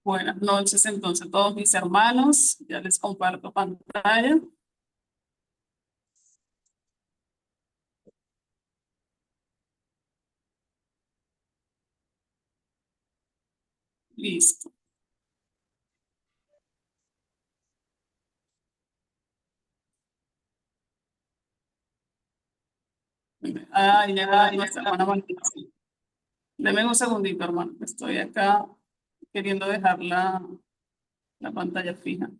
Buenas noches, entonces, todos mis hermanos. Ya les comparto pantalla. Listo. Ya, nuestra hermana Valentina. Deme un segundito, hermano. Estoy acá queriendo dejar la pantalla fija.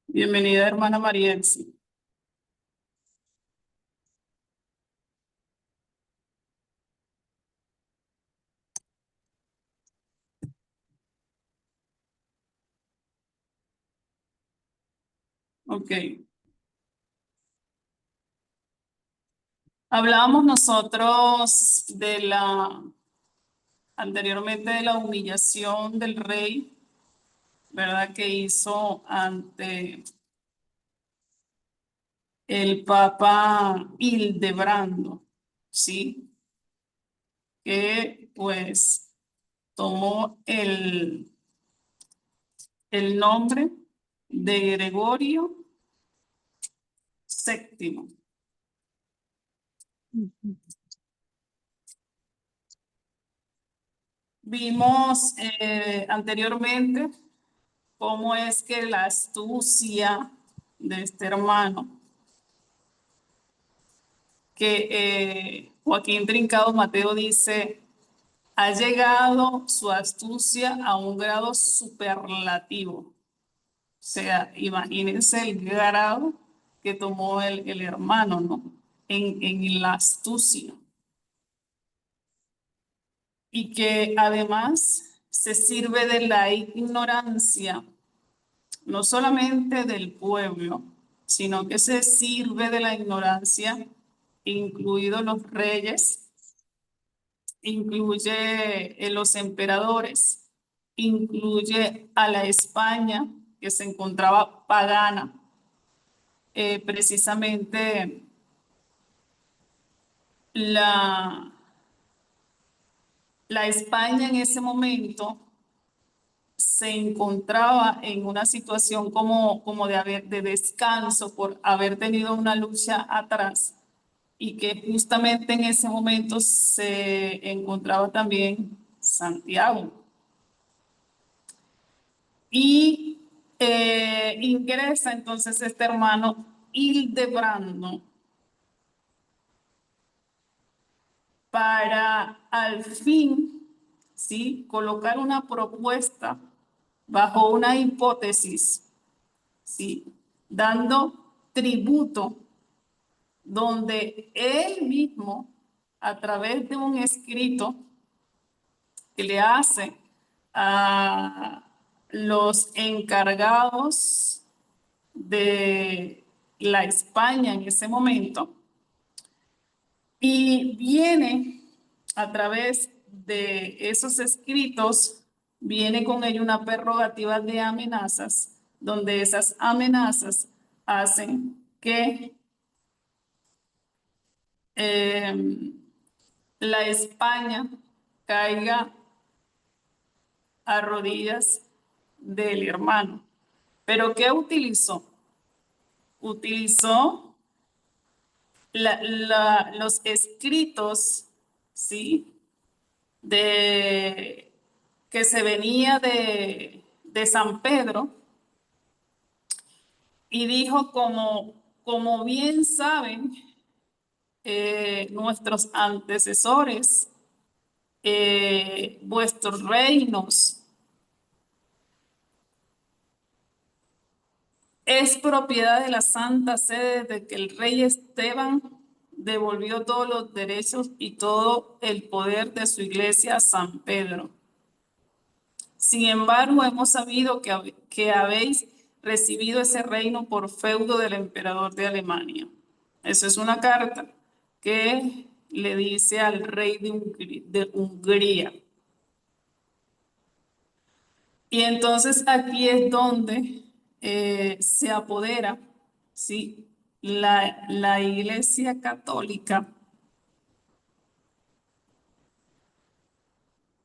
Bienvenida, hermana María Elsie. Ok. Hablábamos nosotros anteriormente de la humillación del rey, ¿verdad? Que hizo ante el Papa Hildebrando, ¿sí? Que pues tomó el nombre de Gregorio VII. Vimos anteriormente cómo es que la astucia de este hermano, que Joaquín Trincado Mateo dice, ha llegado su astucia a un grado superlativo. O sea, imagínense el grado que tomó el hermano, ¿no? En la astucia. Y que además se sirve de la ignorancia, no solamente del pueblo, sino que se sirve de la ignorancia, incluidos los reyes, incluye los emperadores, incluye a la España que se encontraba pagana. Precisamente la, la España en ese momento se encontraba en una situación como de descanso por haber tenido una lucha atrás y que justamente en ese momento se encontraba también Santiago. Y ingresa entonces este hermano Hildebrando para al fin, ¿sí?, colocar una propuesta bajo una hipótesis, ¿sí?, dando tributo, donde él mismo, a través de un escrito que le hace a los encargados de la España en ese momento, y viene a través de esos escritos, viene con ello una prerrogativa de amenazas, donde esas amenazas hacen que la España caiga a rodillas del hermano. ¿Pero qué utilizó? Utilizó los escritos, ¿sí?, que se venía de San Pedro, y dijo, como bien saben nuestros antecesores, vuestros reinos es propiedad de la Santa Sede desde que el rey Esteban devolvió todos los derechos y todo el poder de su iglesia a San Pedro. Sin embargo, hemos sabido que habéis recibido ese reino por feudo del emperador de Alemania. Esa es una carta que le dice al rey de Hungría. Y entonces aquí es donde se apodera, ¿sí?, la Iglesia Católica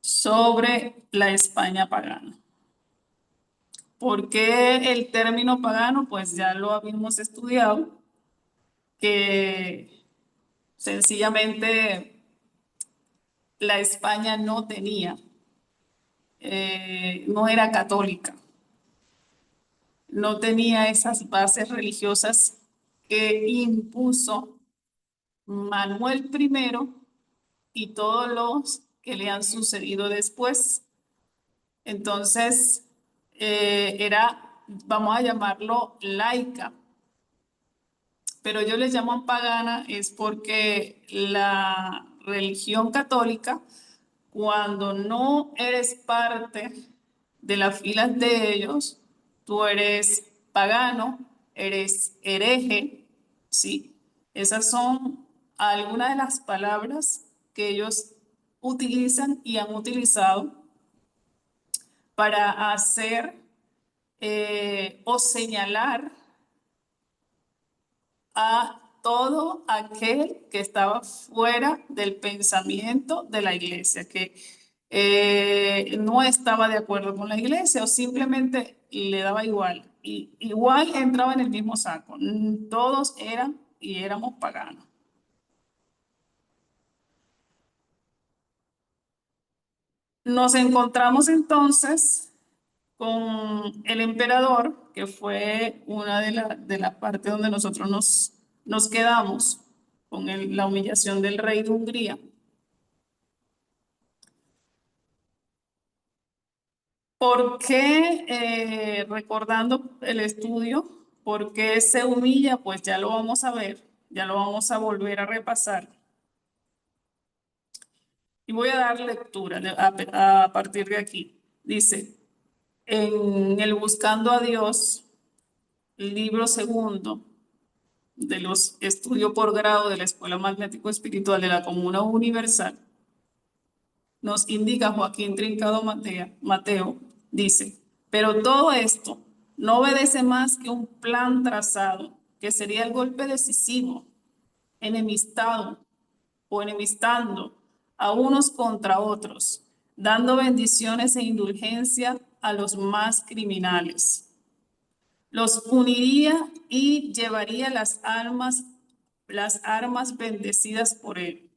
sobre la España pagana. ¿Por qué el término pagano? Pues ya lo habíamos estudiado, que sencillamente la España no tenía, no era católica, no tenía esas bases religiosas que impuso Manuel I y todos los que le han sucedido después. Entonces, vamos a llamarlo laica, pero ellos le llaman pagana es porque la religión católica, cuando no eres parte de las filas de ellos, tú eres pagano, eres hereje, ¿sí? Esas son algunas de las palabras que ellos utilizan y han utilizado para hacer o señalar a todo aquel que estaba fuera del pensamiento de la iglesia, que no estaba de acuerdo con la iglesia o simplemente le daba igual. Y igual entraba en el mismo saco. Todos eran y éramos paganos. Nos encontramos entonces con el emperador, que fue una de las partes donde nosotros nos quedamos, con la humillación del rey de Hungría. ¿Por qué, recordando el estudio, por qué se humilla? Pues ya lo vamos a ver, ya lo vamos a volver a repasar. Y voy a dar lectura a partir de aquí. Dice, en el Buscando a Dios, el libro segundo de los estudios por grado de la Escuela Magnético Espiritual de la Comuna Universal, nos indica Joaquín Trincado Mateo, dice, pero todo esto no obedece más que un plan trazado, que sería el golpe decisivo, enemistado o enemistando a unos contra otros, dando bendiciones e indulgencia a los más criminales. Los uniría y llevaría las armas bendecidas por él.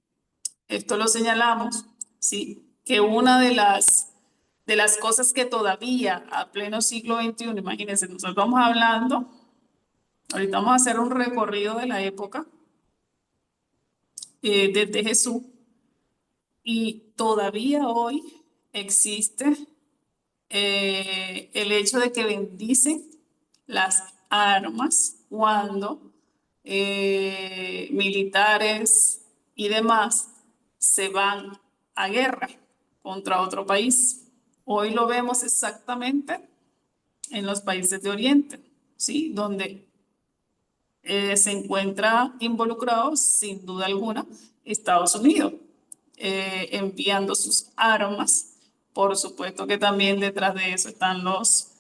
Esto lo señalamos, sí, que una de las cosas que todavía a pleno siglo XXI, imagínense, nosotros vamos hablando, ahorita vamos a hacer un recorrido de la época desde Jesús, y todavía hoy existe el hecho de que bendicen las armas cuando militares y demás se van a guerra contra otro país. Hoy lo vemos exactamente en los países de Oriente, ¿sí? Donde se encuentra involucrado, sin duda alguna, Estados Unidos, enviando sus armas. Por supuesto que también detrás de eso están los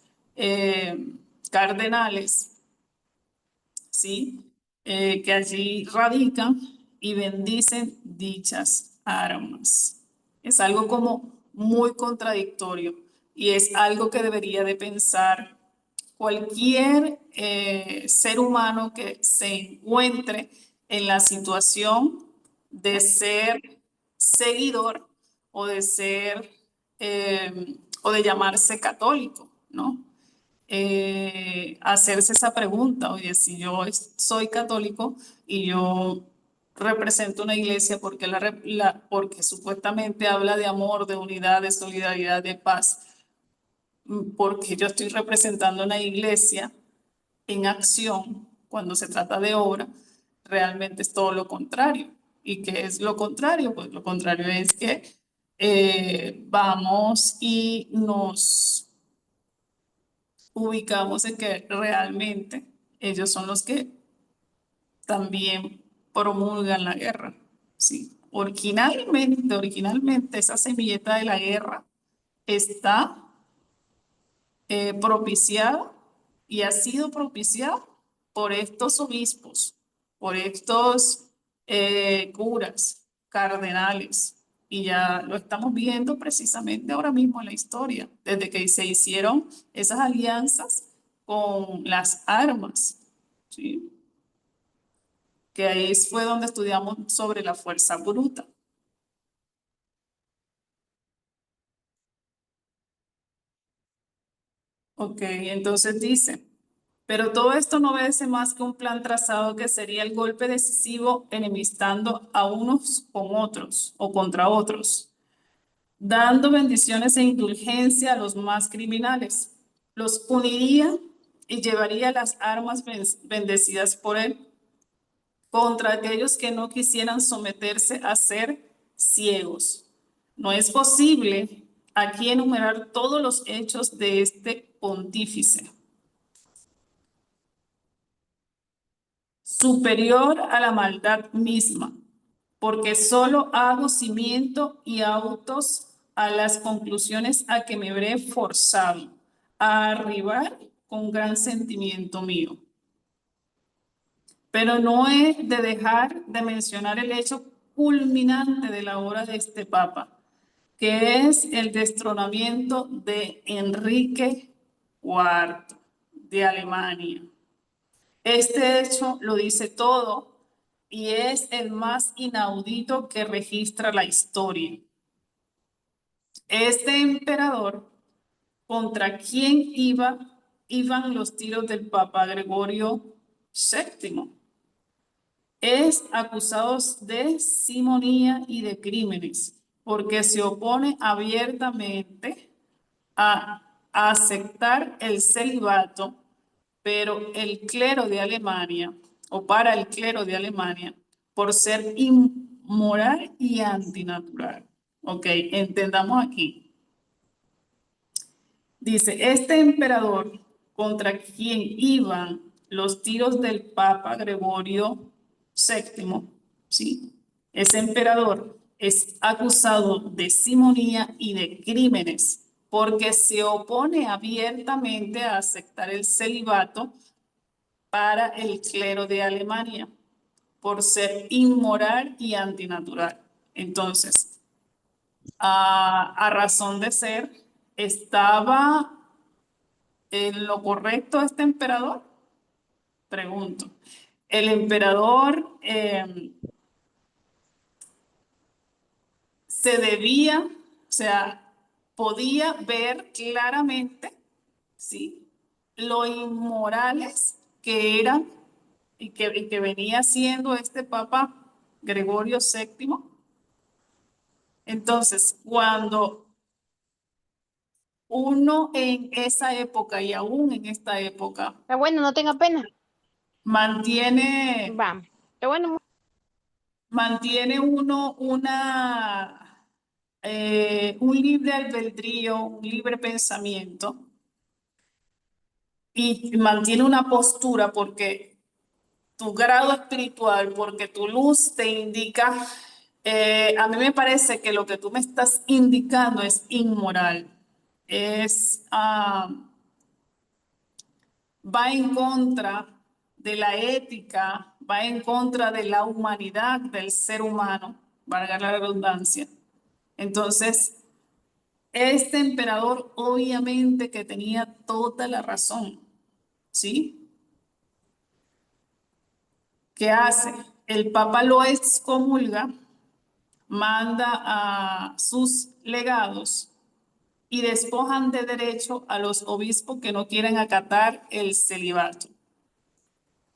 cardenales, ¿sí? Que allí radican y bendicen dichas armas. Es algo como muy contradictorio y es algo que debería de pensar cualquier ser humano que se encuentre en la situación de ser seguidor o de ser o de llamarse católico, ¿no? Hacerse esa pregunta, oye, si yo soy católico y yo represento una iglesia porque, porque supuestamente habla de amor, de unidad, de solidaridad, de paz, porque yo estoy representando una iglesia en acción cuando se trata de obra, realmente es todo lo contrario. ¿Y qué es lo contrario? Pues lo contrario es que vamos y nos ubicamos en que realmente ellos son los que también promulgan la guerra. Sí. Originalmente esa semilleta de la guerra está propiciada y ha sido propiciada por estos obispos, por estos curas, cardenales, y ya lo estamos viendo precisamente ahora mismo en la historia, desde que se hicieron esas alianzas con las armas, ¿sí? Que ahí fue donde estudiamos sobre la fuerza bruta. Ok, entonces dice, pero todo esto no obedece más que un plan trazado que sería el golpe decisivo enemistando a unos con otros o contra otros, dando bendiciones e indulgencia a los más criminales. Los puniría y llevaría las armas bendecidas por él contra aquellos que no quisieran someterse a ser ciegos. No es posible aquí enumerar todos los hechos de este pontífice, superior a la maldad misma, porque solo hago cimiento y autos a las conclusiones a que me veré forzado a arribar con gran sentimiento mío. Pero no he de dejar de mencionar el hecho culminante de la obra de este Papa, que es el destronamiento de Enrique IV de Alemania. Este hecho lo dice todo y es el más inaudito que registra la historia. Este emperador, contra quien iban los tiros del Papa Gregorio VII, es acusado de simonía y de crímenes, porque se opone abiertamente a aceptar el celibato, pero el clero de Alemania, o para el clero de Alemania, por ser inmoral y antinatural. Ok, entendamos aquí. Dice, este emperador contra quien iban los tiros del Papa Gregorio VII, ¿sí? Ese emperador es acusado de simonía y de crímenes porque se opone abiertamente a aceptar el celibato para el clero de Alemania por ser inmoral y antinatural. Entonces, a razón de ser, estaba en lo correcto este emperador. Pregunto, el emperador se debía, o sea, podía ver claramente, ¿sí? Lo inmorales que eran y que venía siendo este Papa Gregorio VII. Entonces, cuando uno en esa época y aún en esta época Está bueno, no tenga pena. mantiene, Vamos. Está bueno. mantiene uno un libre albedrío, un libre pensamiento y mantiene una postura porque tu grado espiritual, porque tu luz te indica, a mí me parece que lo que tú me estás indicando es inmoral, va en contra de la ética, va en contra de la humanidad del ser humano, valga la redundancia. Entonces, este emperador obviamente que tenía toda la razón, ¿sí? ¿Qué hace? El Papa lo excomulga, manda a sus legados y despojan de derecho a los obispos que no quieren acatar el celibato.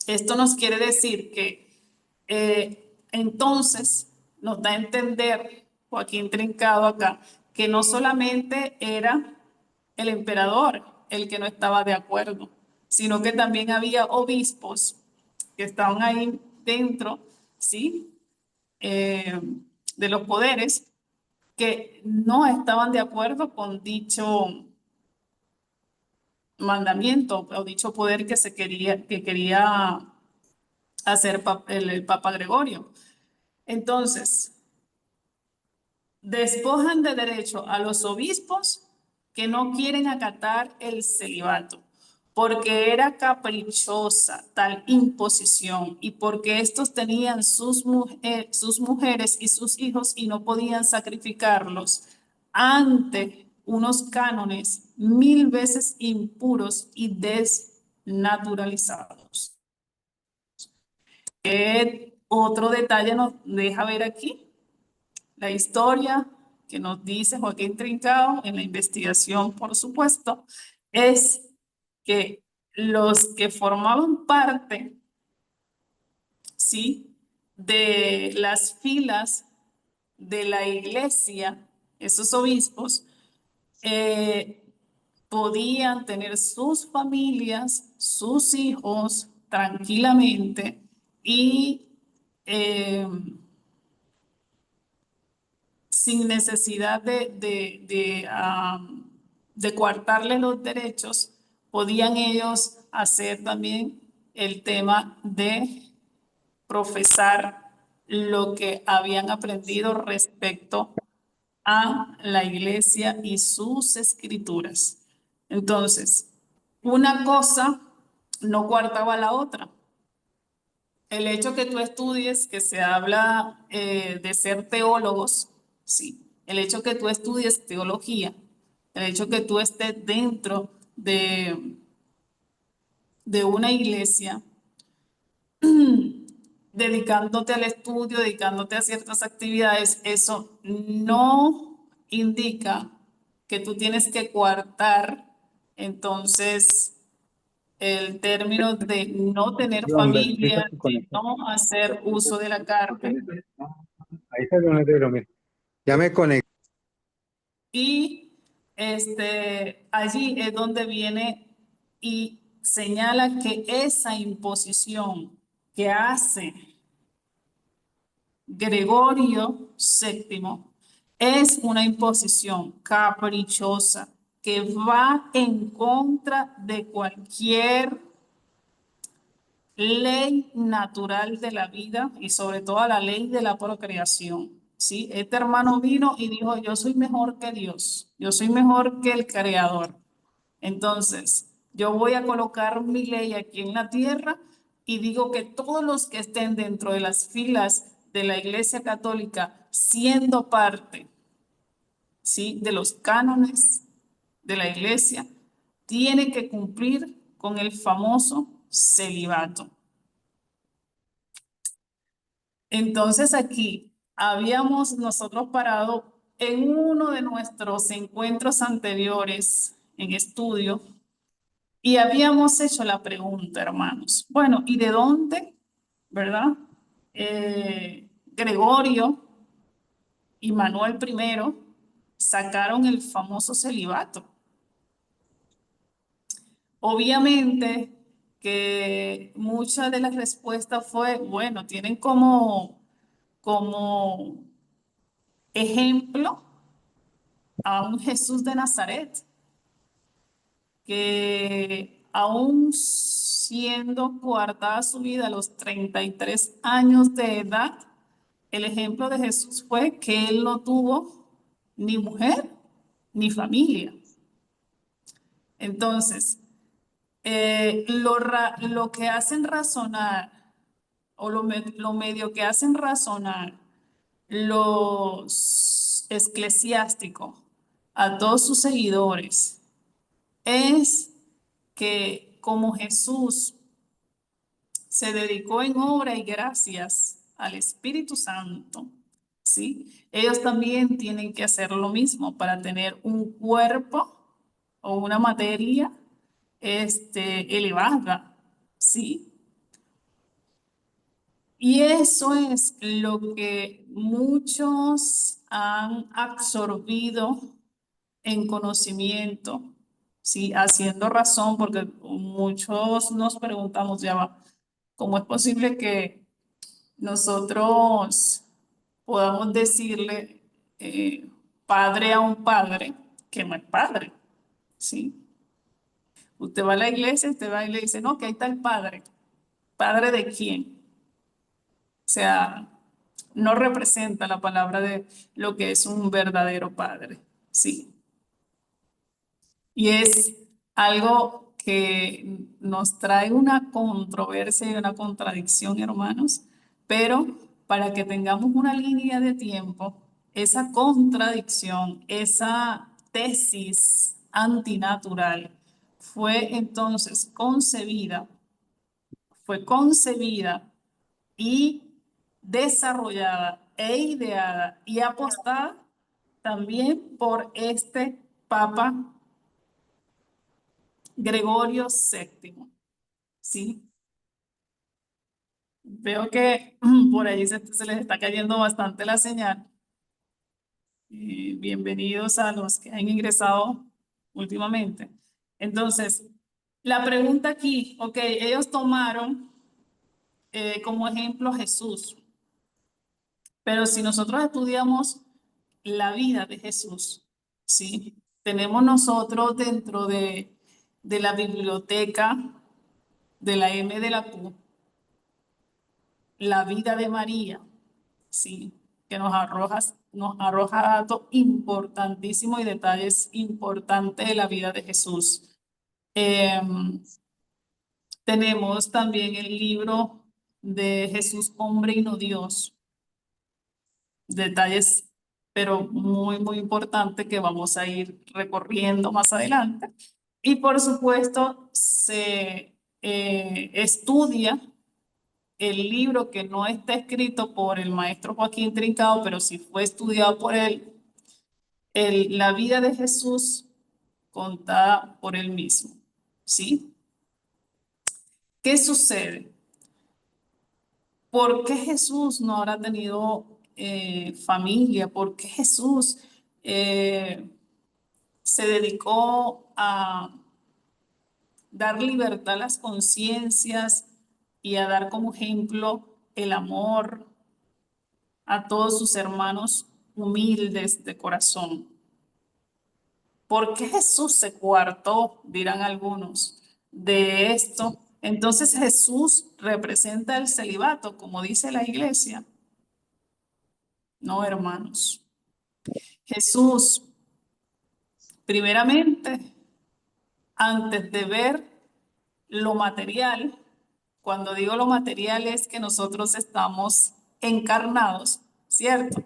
Esto nos quiere decir que entonces nos da a entender Joaquín Trincado acá que no solamente era el emperador el que no estaba de acuerdo, sino que también había obispos que estaban ahí dentro, ¿sí? De los poderes que no estaban de acuerdo con dicho mandamiento o dicho poder que quería hacer el Papa Gregorio. Entonces, despojan de derecho a los obispos que no quieren acatar el celibato. porque era caprichosa tal imposición y porque estos tenían sus mujeres y sus hijos y no podían sacrificarlos ante unos cánones 1000 veces impuros y desnaturalizados. Otro detalle nos deja ver aquí la historia que nos dice Joaquín Trincao en la investigación, por supuesto, es que los que formaban parte, ¿sí?, de las filas de la iglesia, esos obispos, podían tener sus familias, sus hijos tranquilamente y sin necesidad de coartarle los derechos, podían ellos hacer también el tema de profesar lo que habían aprendido respecto a la iglesia y sus escrituras. Entonces, una cosa no coartaba la otra. El hecho que tú estudies, que se habla de ser teólogos, sí. El hecho que tú estudies teología, el hecho que tú estés dentro de una iglesia, dedicándote al estudio, dedicándote a ciertas actividades, eso no indica que tú tienes que coartar entonces el término de no tener Yolanda, fija familia, tu de conexión. no hacer uso de la carne. Ahí está el negro, mira. Ya me conecté. Y allí es donde viene y señala que esa imposición que hace Gregorio VII es una imposición caprichosa que va en contra de cualquier ley natural de la vida y sobre todo la ley de la procreación. ¿Sí? Este hermano vino y dijo, yo soy mejor que Dios, yo soy mejor que el Creador. Entonces, yo voy a colocar mi ley aquí en la tierra y digo que todos los que estén dentro de las filas de la Iglesia Católica, siendo parte, ¿sí?, de los cánones de la Iglesia, tienen que cumplir con el famoso celibato. Entonces aquí habíamos nosotros parado en uno de nuestros encuentros anteriores en estudio y habíamos hecho la pregunta, hermanos. Bueno, ¿y de dónde, verdad? Gregorio y Manuel I sacaron el famoso celibato. Obviamente que muchas de las respuestas fue, bueno, tienen como ejemplo a un Jesús de Nazaret, que aún siendo coartada su vida a los 33 años de edad, el ejemplo de Jesús fue que él no tuvo ni mujer ni familia. Entonces, lo que hacen razonar, o lo medio que hacen razonar los eclesiásticos a todos sus seguidores es que como Jesús se dedicó en obra y gracias al Espíritu Santo, ¿sí?, ellos también tienen que hacer lo mismo para tener un cuerpo o una materia elevada, ¿sí? Y eso es lo que muchos han absorbido en conocimiento, ¿sí? Haciendo razón, porque muchos nos preguntamos, ya va, ¿cómo es posible que nosotros podamos decirle padre a un padre que no es padre? ¿Sí? Usted va a la iglesia, usted va y le dice, no, que ahí está el padre. ¿Padre de quién? O sea, no representa la palabra de lo que es un verdadero padre. Sí. Y es algo que nos trae una controversia y una contradicción, hermanos, pero para que tengamos una línea de tiempo, esa contradicción, esa tesis antinatural fue entonces fue concebida y desarrollada e ideada y apostada también por este Papa Gregorio VII, ¿sí? Veo que por ahí se les está cayendo bastante la señal. Bienvenidos a los que han ingresado últimamente. Entonces, la pregunta aquí, ok, ellos tomaron como ejemplo a Jesús, pero si nosotros estudiamos la vida de Jesús, ¿sí? Tenemos nosotros dentro de la biblioteca de la M de la Q, la vida de María, ¿sí? Que nos arroja datos importantísimos y detalles importantes de la vida de Jesús. Tenemos también el libro de Jesús, hombre y no Dios. Detalles, pero muy, muy importantes que vamos a ir recorriendo más adelante. Y por supuesto, se estudia el libro que no está escrito por el maestro Joaquín Trincado, pero sí fue estudiado por él, la vida de Jesús contada por él mismo. ¿Sí? ¿Qué sucede? ¿Por qué Jesús no habrá tenido familia? ¿Por qué Jesús se dedicó a dar libertad a las conciencias y a dar como ejemplo el amor a todos sus hermanos humildes de corazón? ¿Por qué Jesús se coartó, dirán algunos, de esto? Entonces Jesús representa el celibato, como dice la iglesia. No, hermanos. Jesús, primeramente, antes de ver lo material, cuando digo lo material es que nosotros estamos encarnados, ¿cierto?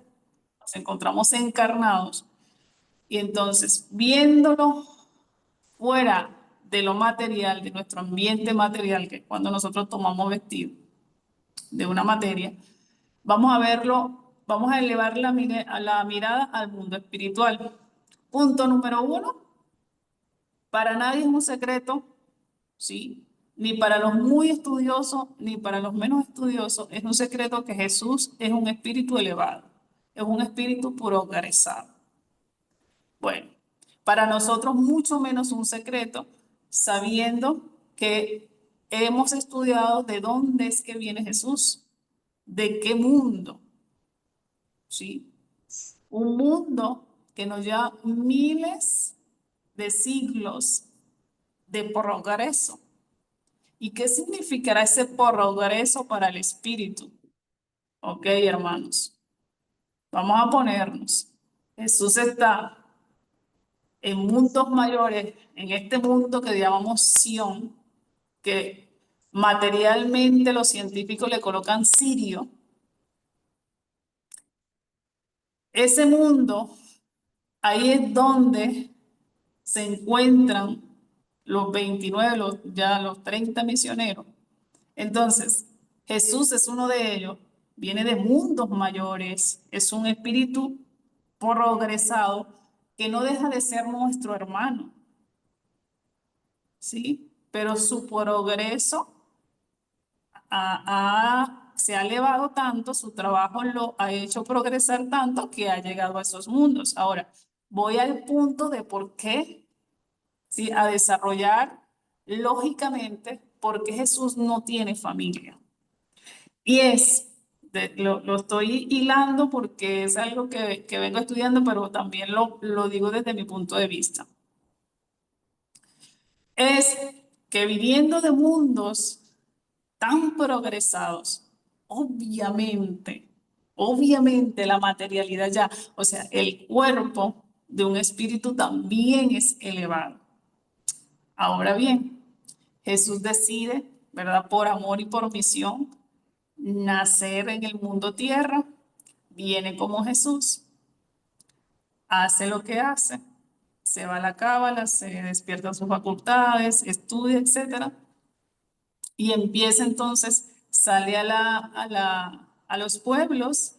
Nos encontramos encarnados y entonces viéndolo fuera de lo material, de nuestro ambiente material, que es cuando nosotros tomamos vestido de una materia, vamos a verlo, vamos a elevar la mirada al mundo espiritual. Punto número uno, para nadie es un secreto, ¿sí? Ni para los muy estudiosos, ni para los menos estudiosos, es un secreto que Jesús es un espíritu elevado, es un espíritu progresado. Bueno, para nosotros mucho menos un secreto, sabiendo que hemos estudiado de dónde es que viene Jesús, de qué mundo, ¿sí? Un mundo que nos lleva miles de siglos de progreso. ¿Y qué significará ese progreso para el espíritu? Ok, hermanos, vamos a ponernos. Jesús está en mundos mayores, en este mundo que llamamos Sión, que materialmente los científicos le colocan Sirio. Ese mundo, ahí es donde se encuentran los 29, ya los 30 misioneros. Entonces, Jesús es uno de ellos, viene de mundos mayores, es un espíritu progresado que no deja de ser nuestro hermano, ¿sí? Pero su progreso se ha elevado tanto, su trabajo lo ha hecho progresar tanto que ha llegado a esos mundos. Ahora, voy al punto de por qué, ¿sí? A desarrollar lógicamente por qué Jesús no tiene familia. Y lo estoy hilando porque es algo que vengo estudiando, pero también lo digo desde mi punto de vista. Es que viniendo de mundos tan progresados, obviamente la materialidad ya, o sea, el cuerpo de un espíritu también es elevado. Ahora bien, Jesús decide, ¿verdad? Por amor y por misión, nacer en el mundo tierra, viene como Jesús, hace lo que hace, se va a la cábala, se despierta sus facultades, estudia, etcétera, y empieza entonces, sale a los pueblos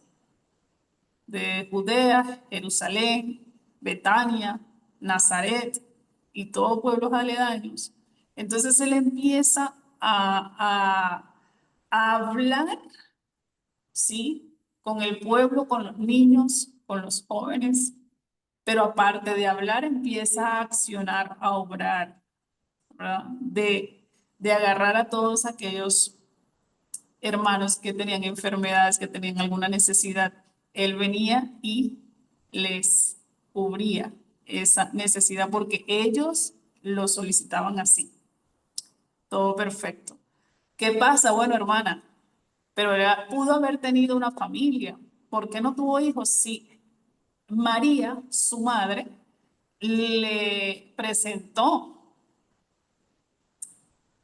de Judea, Jerusalén, Betania, Nazaret y todos pueblos aledaños. Entonces él empieza a hablar, ¿sí? Con el pueblo, con los niños, con los jóvenes, pero aparte de hablar, empieza a accionar, a obrar, ¿verdad? De agarrar a todos aquellos hermanos que tenían enfermedades, que tenían alguna necesidad. Él venía y les cubría esa necesidad porque ellos lo solicitaban así. Todo perfecto. ¿Qué pasa? Bueno, hermana, pero ella pudo haber tenido una familia. ¿Por qué no tuvo hijos? Sí, María, su madre, le presentó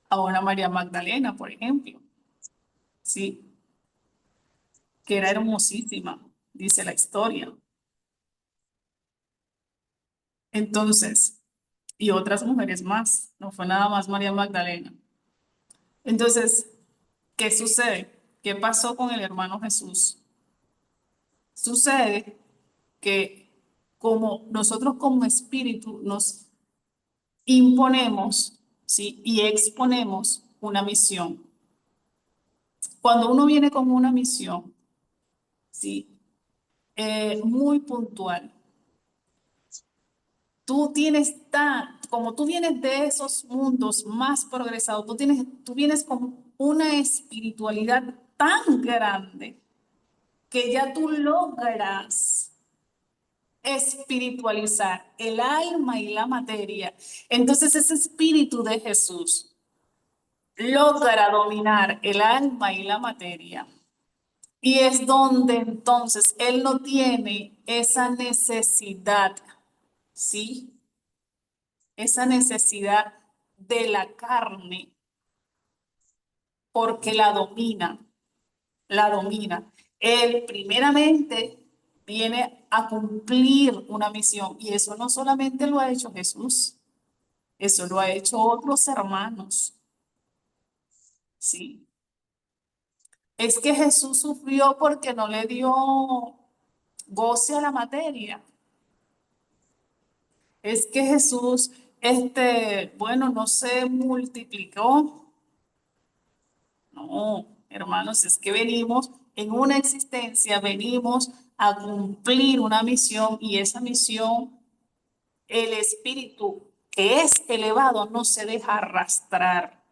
a una María Magdalena, por ejemplo, ¿sí? Que era hermosísima, dice la historia. Entonces, y otras mujeres más, no fue nada más María Magdalena. Entonces, ¿qué sucede? ¿Qué pasó con el hermano Jesús? Sucede que como nosotros como espíritu nos imponemos, ¿sí? Y exponemos una misión. Cuando uno viene con una misión, ¿sí? Muy puntual, tú tienes como tú vienes de esos mundos más progresados, tú vienes con una espiritualidad tan grande que ya tú logras espiritualizar el alma y la materia. Entonces ese espíritu de Jesús logra dominar el alma y la materia. Y es donde entonces él no tiene esa necesidad, ¿sí? Esa necesidad de la carne, porque la domina, la domina. Él primeramente viene a cumplir una misión y eso no solamente lo ha hecho Jesús, eso lo ha hecho otros hermanos, ¿sí? Es que Jesús sufrió porque no le dio goce a la materia. Es que Jesús, bueno, no se multiplicó. No, hermanos, es que venimos en una existencia, venimos a cumplir una misión y esa misión, el espíritu que es elevado no se deja arrastrar,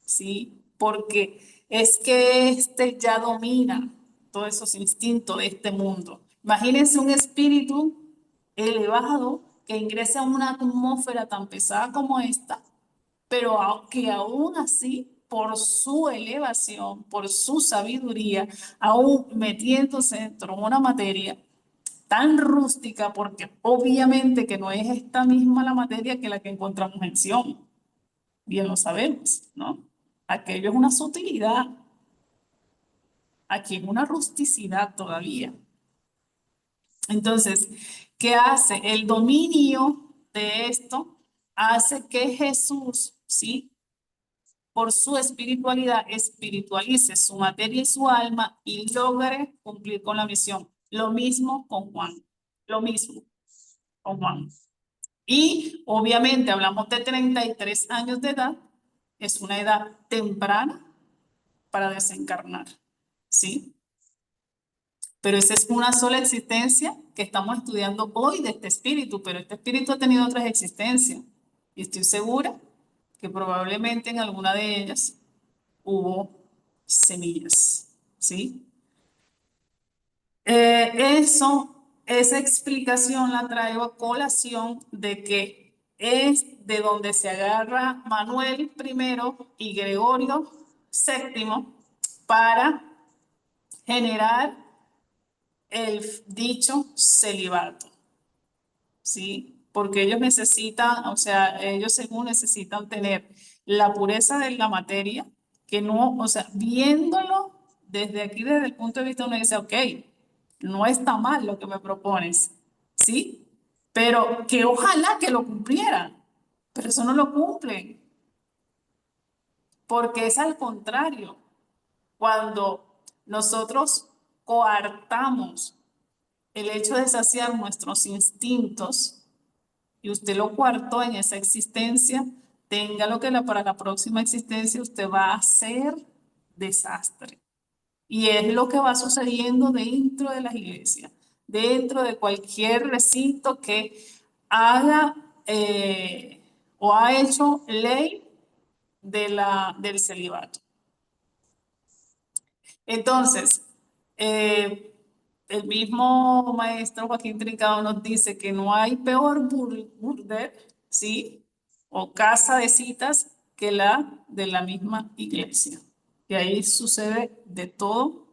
¿sí? Porque es que ya domina todos esos instintos de este mundo. Imagínense un espíritu elevado que ingresa a una atmósfera tan pesada como esta, pero que aún así, por su elevación, por su sabiduría, aún metiéndose dentro de una materia tan rústica, porque obviamente que no es esta misma la materia que la que encontramos en Sion, bien lo sabemos, ¿no? Aquello es una sutilidad, aquí es una rusticidad todavía. Entonces, ¿qué hace? El dominio de esto hace que Jesús, ¿sí? Por su espiritualidad, espiritualice su materia y su alma y logre cumplir con la misión. Lo mismo con Juan, lo mismo con Juan. Y obviamente hablamos de 33 años de edad, es una edad temprana para desencarnar, ¿sí? Pero esa es una sola existencia que estamos estudiando hoy de este espíritu, pero este espíritu ha tenido otras existencias y estoy segura que probablemente en alguna de ellas hubo semillas, ¿sí? Esa explicación la traigo a colación de que es de donde se agarra Manuel I y Gregorio VII para generar el dicho celibato, ¿sí? Porque ellos necesitan, o sea, ellos según necesitan tener la pureza de la materia, que no, o sea, viéndolo desde aquí, desde el punto de vista, uno dice, ok, no está mal lo que me propones, ¿sí? Pero que ojalá que lo cumplieran, pero eso no lo cumplen, porque es al contrario, cuando nosotros coartamos el hecho de saciar nuestros instintos, y usted lo coartó en esa existencia, téngalo que para la próxima existencia usted va a hacer desastre. Y es lo que va sucediendo dentro de las iglesias, dentro de cualquier recinto que haga o ha hecho ley del celibato. Entonces, eh, el mismo maestro Joaquín Trincado nos dice que no hay peor burdel, ¿sí? O casa de citas que la de la misma iglesia. Y ahí sucede de todo,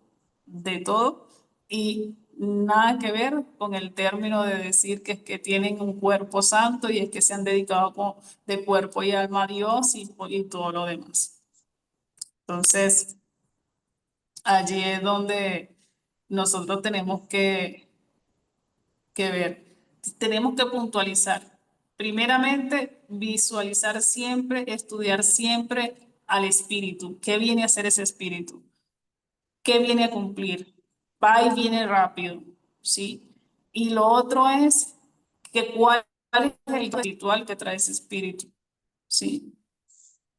y nada que ver con el término de decir que es que tienen un cuerpo santo y es que se han dedicado de cuerpo y alma a Dios y todo lo demás. Entonces, allí es donde nosotros tenemos que ver, tenemos que puntualizar. Primeramente, visualizar siempre, estudiar siempre al espíritu. ¿Qué viene a hacer ese espíritu? ¿Qué viene a cumplir? Va y viene rápido, ¿sí? Y lo otro es que cuál es el ritual que trae ese espíritu, ¿sí?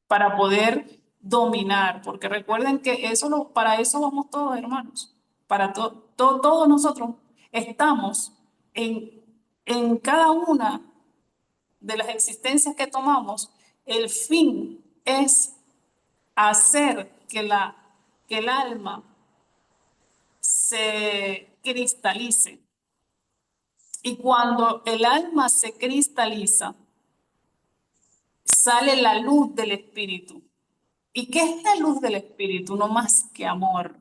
Para poder dominar, porque recuerden que para eso vamos todos, hermanos, para todos nosotros estamos en cada una de las existencias que tomamos, el fin es hacer que el alma se cristalice. Y cuando el alma se cristaliza, sale la luz del espíritu. ¿Y qué es la luz del espíritu? No más que amor.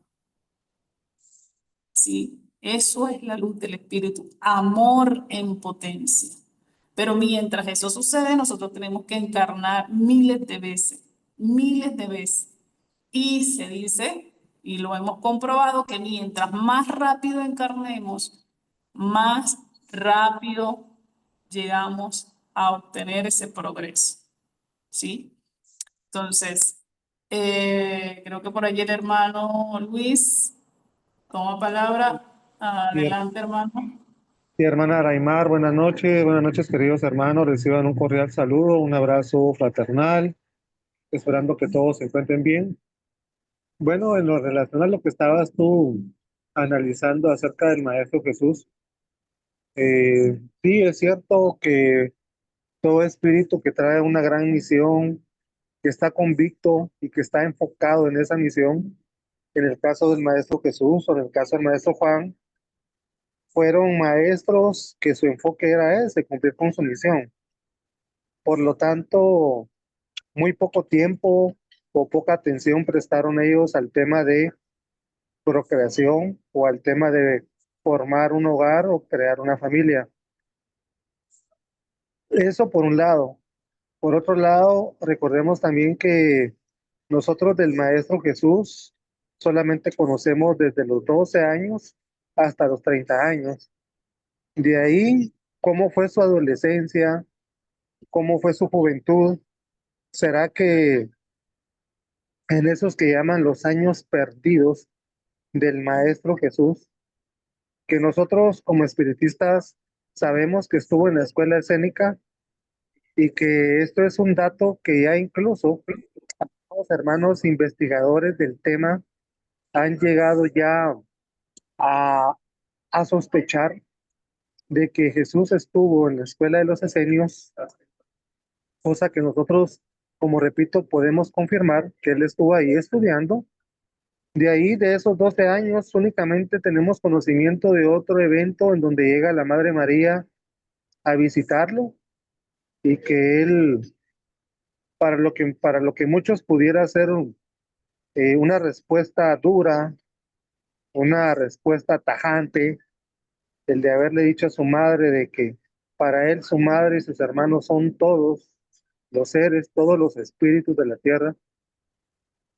Sí, eso es la luz del espíritu, amor en potencia. Pero mientras eso sucede, nosotros tenemos que encarnar miles de veces, miles de veces. Y se dice, y lo hemos comprobado, que mientras más rápido encarnemos, más rápido llegamos a obtener ese progreso. ¿Sí? Entonces, creo que por allí el hermano Luis toma palabra. Y, Adelante, hermano. y hermana Raimar, buenas noches queridos hermanos, reciban un cordial saludo, un abrazo fraternal, esperando que todos se encuentren bien. Bueno, en lo relacionado a lo que estabas tú analizando acerca del Maestro Jesús, sí es cierto que todo espíritu que trae una gran misión, que está convicto y que está enfocado en esa misión, en el caso del Maestro Jesús o en el caso del Maestro Juan, fueron maestros que su enfoque era ese, cumplir con su misión. Por lo tanto, muy poco tiempo o poca atención prestaron ellos al tema de procreación o al tema de formar un hogar o crear una familia. Eso por un lado. Por otro lado, recordemos también que nosotros del Maestro Jesús solamente conocemos desde los 12 años hasta los 30 años. De ahí, cómo fue su adolescencia, cómo fue su juventud. ¿Será que en esos que llaman los años perdidos del Maestro Jesús, que nosotros como espiritistas sabemos que estuvo en la escuela escénica y que esto es un dato que ya incluso los hermanos investigadores del tema han llegado ya a, a sospechar de que Jesús estuvo en la escuela de los esenios, cosa que nosotros, como repito, podemos confirmar que él estuvo ahí estudiando. De ahí, de esos 12 años, únicamente tenemos conocimiento de otro evento en donde llega la Madre María a visitarlo y que él, para lo que muchos pudiera ser una respuesta dura, una respuesta tajante, el de haberle dicho a su madre de que para él su madre y sus hermanos son todos los seres, todos los espíritus de la tierra.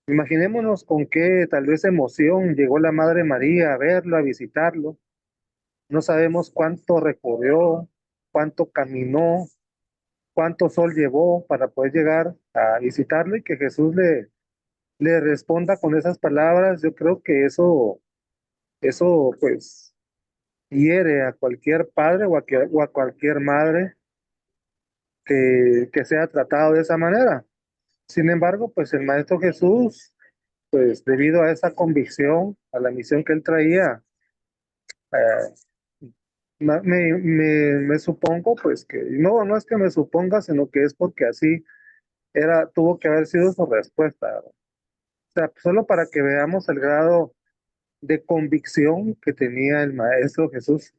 Imaginémonos con qué tal vez emoción llegó la Madre María a verlo, a visitarlo. No sabemos cuánto recorrió, cuánto caminó, cuánto sol llevó para poder llegar a visitarlo y que Jesús le responda con esas palabras. Yo creo que eso pues hiere a cualquier padre o a cualquier madre que sea tratado de esa manera. Sin embargo, pues el Maestro Jesús, pues debido a esa convicción, a la misión que él traía, eh, me supongo pues que, no es que me suponga, sino que es porque así tuvo que haber sido su respuesta, ¿verdad? O sea, solo para que veamos el grado de convicción que tenía el Maestro Jesús.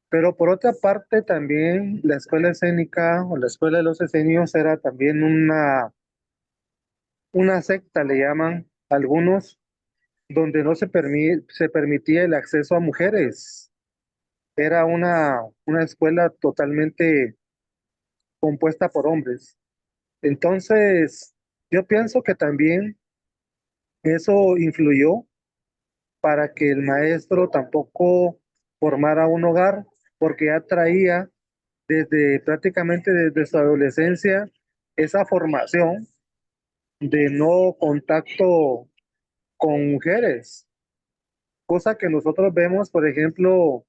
Pero por otra parte, también la escuela escénica o la escuela de los escenios era también una secta, le llaman algunos, donde no se permitía el acceso a mujeres. Era una escuela totalmente compuesta por hombres. Entonces, yo pienso que también eso influyó para que el maestro tampoco formara un hogar, porque ya traía prácticamente desde su adolescencia esa formación de no contacto con mujeres, cosa que nosotros vemos, por ejemplo,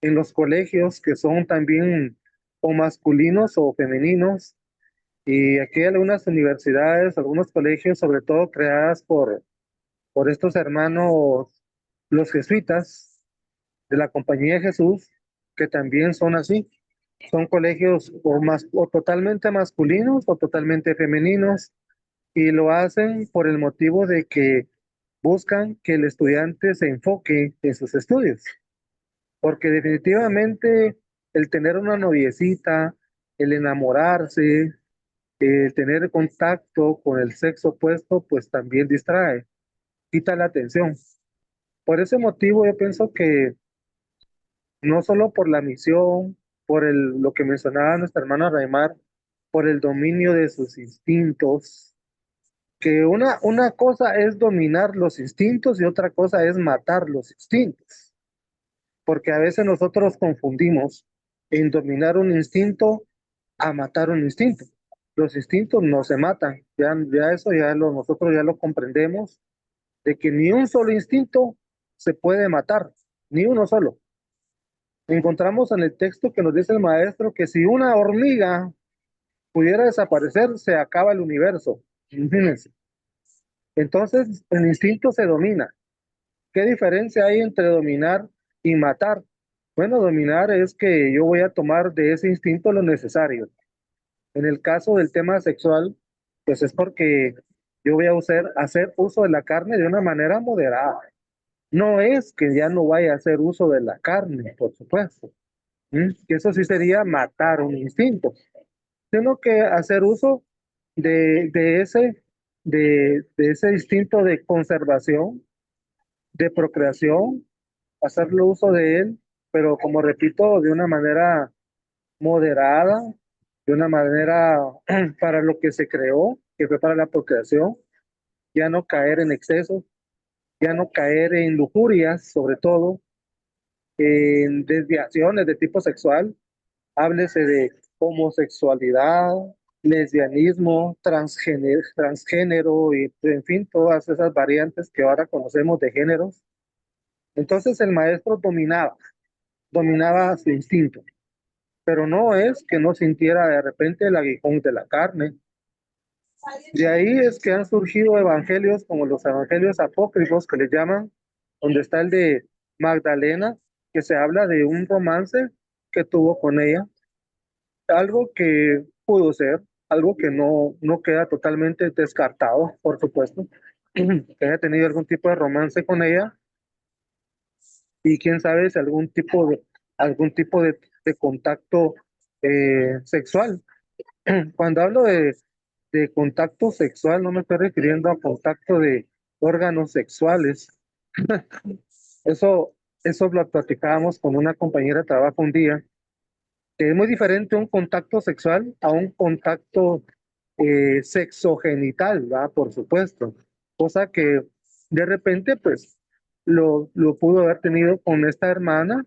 en los colegios que son también o masculinos o femeninos, y aquí hay algunas universidades, algunos colegios, sobre todo creadas por estos hermanos, los jesuitas de la Compañía de Jesús, que también son así. Son colegios o totalmente masculinos o totalmente femeninos, y lo hacen por el motivo de que buscan que el estudiante se enfoque en sus estudios, porque definitivamente el tener una noviecita, el enamorarse, el tener contacto con el sexo opuesto, pues también distrae, quita la atención. Por ese motivo yo pienso que no solo por la misión, por lo que mencionaba nuestra hermana Raimar, por el dominio de sus instintos, que una cosa es dominar los instintos y otra cosa es matar los instintos, porque a veces nosotros confundimos en dominar un instinto a matar un instinto. Los instintos no se matan, ya eso nosotros ya lo comprendemos, de que ni un solo instinto se puede matar, ni uno solo. Encontramos en el texto que nos dice el maestro que si una hormiga pudiera desaparecer, se acaba el universo. Imagínense. Entonces, el instinto se domina. ¿Qué diferencia hay entre dominar y matar? Bueno, dominar es que yo voy a tomar de ese instinto lo necesario. En el caso del tema sexual, pues es porque yo voy a hacer uso de la carne de una manera moderada. No es que ya no vaya a hacer uso de la carne, por supuesto. Que eso sí sería matar un instinto, sino que hacer uso de de ese instinto de conservación, de procreación, hacerlo uso de él, pero como repito, de una manera moderada, de una manera para lo que se creó, que fue para la procreación, ya no caer en excesos, ya no caer en lujurias, sobre todo, en desviaciones de tipo sexual. Háblese de homosexualidad, lesbianismo, transgénero y, en fin, todas esas variantes que ahora conocemos de géneros. Entonces el maestro dominaba su instinto, pero no es que no sintiera de repente el aguijón de la carne. De ahí es que han surgido evangelios como los evangelios apócrifos que le llaman, donde está el de Magdalena, que se habla de un romance que tuvo con ella, algo que pudo ser, algo que no queda totalmente descartado, por supuesto, que haya tenido algún tipo de romance con ella, y quién sabe si algún tipo de contacto sexual. Cuando hablo de contacto sexual, no me estoy refiriendo a contacto de órganos sexuales. Eso lo platicábamos con una compañera de trabajo un día, que es muy diferente un contacto sexual a un contacto sexogenital, ¿verdad? Por supuesto, cosa que de repente pues lo pudo haber tenido con esta hermana,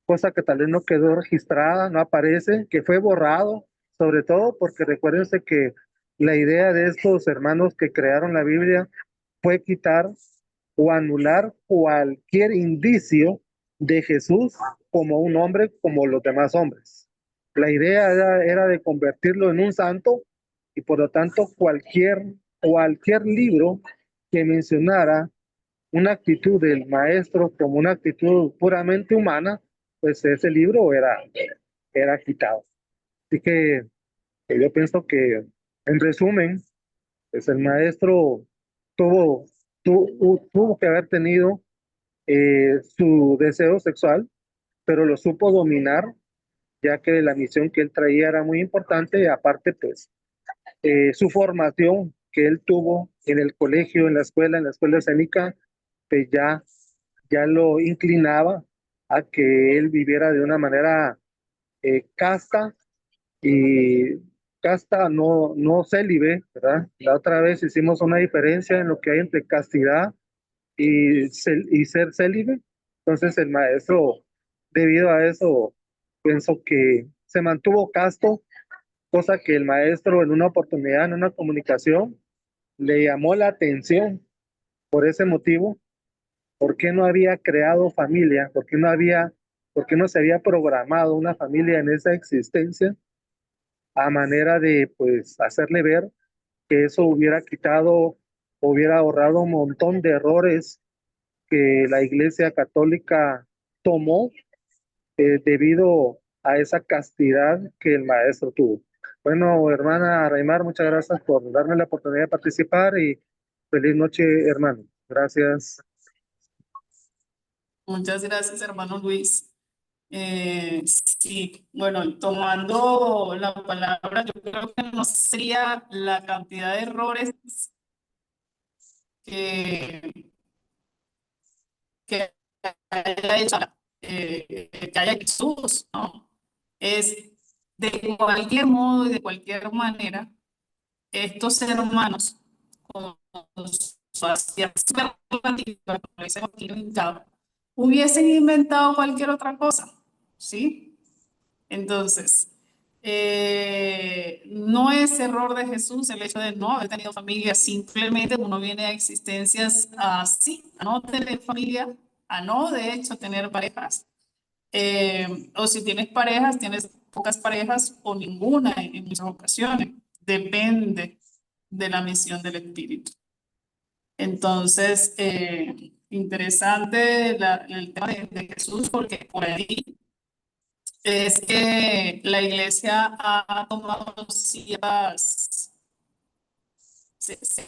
cosa que tal vez no quedó registrada, no aparece, que fue borrado, sobre todo porque recuérdense que la idea de estos hermanos que crearon la Biblia fue quitar o anular cualquier indicio de Jesús como un hombre como los demás hombres. La idea era de convertirlo en un santo y por lo tanto cualquier libro que mencionara una actitud del maestro como una actitud puramente humana, pues ese libro era quitado. Así que yo pienso que, en resumen, pues el maestro tuvo, tuvo que haber tenido su deseo sexual, pero lo supo dominar, ya que la misión que él traía era muy importante, y aparte, pues, su formación que él tuvo en el colegio, en la escuela escénica, pues ya lo inclinaba a que él viviera de una manera casta y casta, no célibe, ¿verdad? La otra vez hicimos una diferencia en lo que hay entre castidad y ser célibe. Entonces el maestro, debido a eso, pienso que se mantuvo casto, cosa que el maestro en una oportunidad, en una comunicación, le llamó la atención por ese motivo. ¿Por qué no había creado familia? ¿Por qué no se había programado una familia en esa existencia a manera de, pues, hacerle ver que eso hubiera quitado, hubiera ahorrado un montón de errores que la Iglesia Católica tomó debido a esa castidad que el maestro tuvo? Bueno, hermana Raimar, muchas gracias por darme la oportunidad de participar y feliz noche, hermano. Gracias. Muchas gracias, hermano Luis. Sí, bueno, tomando la palabra, yo creo que no sería la cantidad de errores que, que haya hecho, que haya Jesús, ¿no? Es de cualquier modo y de cualquier manera, estos hermanos, con su astucia superlativa, como dice Joaquín Lincao, hubiesen inventado cualquier otra cosa, ¿sí? Entonces, no es error de Jesús el hecho de no haber tenido familia, simplemente uno viene a existencias así, a no tener familia, a no de hecho tener parejas. O si tienes parejas, tienes pocas parejas o ninguna en muchas ocasiones. Depende de la misión del espíritu. Entonces, interesante el tema de Jesús, porque por ahí es que la iglesia ha tomado se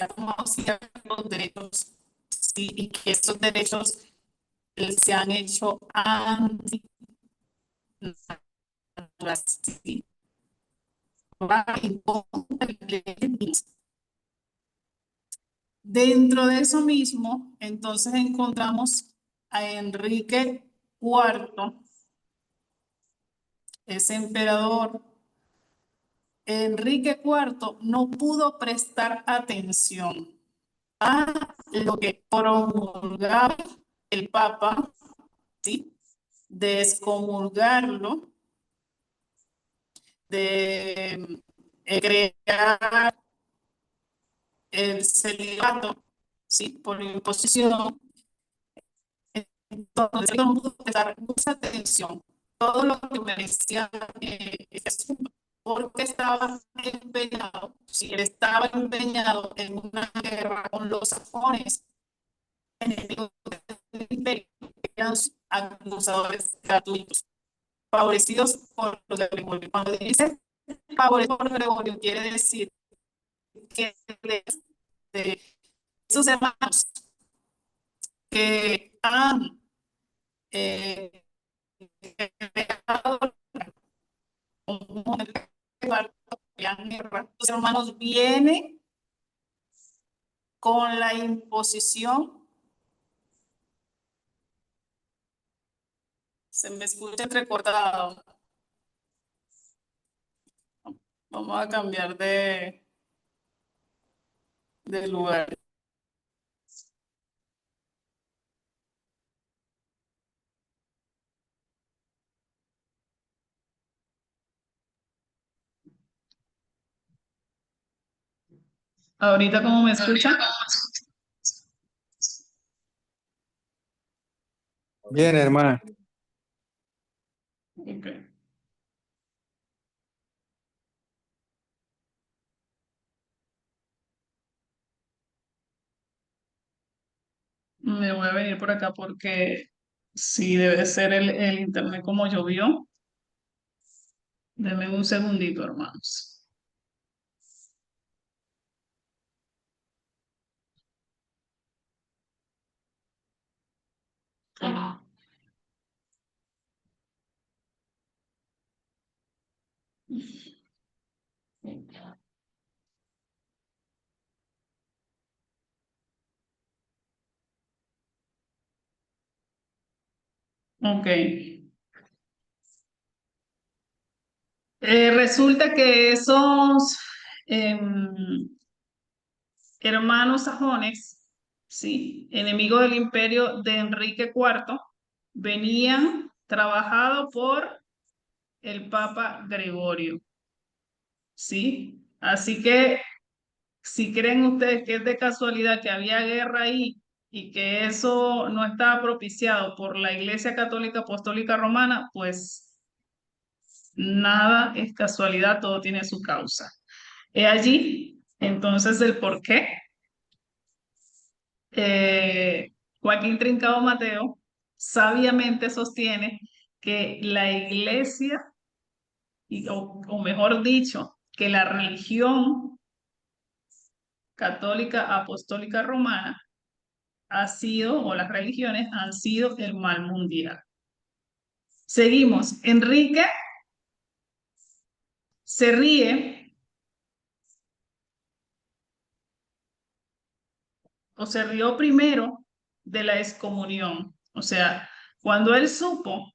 ha tomado ciertos derechos, sí, y que estos derechos se han hecho antinaturales, sí, va en contra de dentro de eso mismo, entonces encontramos a Enrique IV, ese emperador. Enrique IV no pudo prestar atención a lo que promulgaba el Papa, ¿sí? De excomulgarlo, de crear el celibato, ¿sí? Por imposición. Entonces, no pudo prestar mucha atención. Todo lo que me decía Jesús, porque estaba empeñado, si él estaba empeñado en una guerra con los sajones, enemigos del imperio, eran acusadores gratuitos, favorecidos por los de Gregorio. Cuando dice favorecido por Gregorio, quiere decir que de esos hermanos que han creado los hermanos vienen con la imposición. Se me escucha entrecortado. Vamos a cambiar de del lugar. ¿Ahorita cómo me escuchan? Bien, hermana. Ok. Me voy a venir por acá porque sí debe ser el internet como llovió. Denme un segundito, hermanos. Ok. Resulta que esos em, hermanos sajones, ¿sí? Enemigos del imperio de Enrique IV, venían trabajados por el Papa Gregorio, ¿sí? Así que si creen ustedes que es de casualidad que había guerra ahí y que eso no estaba propiciado por la Iglesia Católica Apostólica Romana, pues nada es casualidad, todo tiene su causa. He allí entonces el por qué Joaquín Trincado Mateo sabiamente sostiene que la iglesia, o mejor dicho, que la religión católica apostólica romana ha sido, o las religiones han sido el mal mundial. Seguimos. Enrique se ríe o se rió primero de la excomunión. O sea, cuando él supo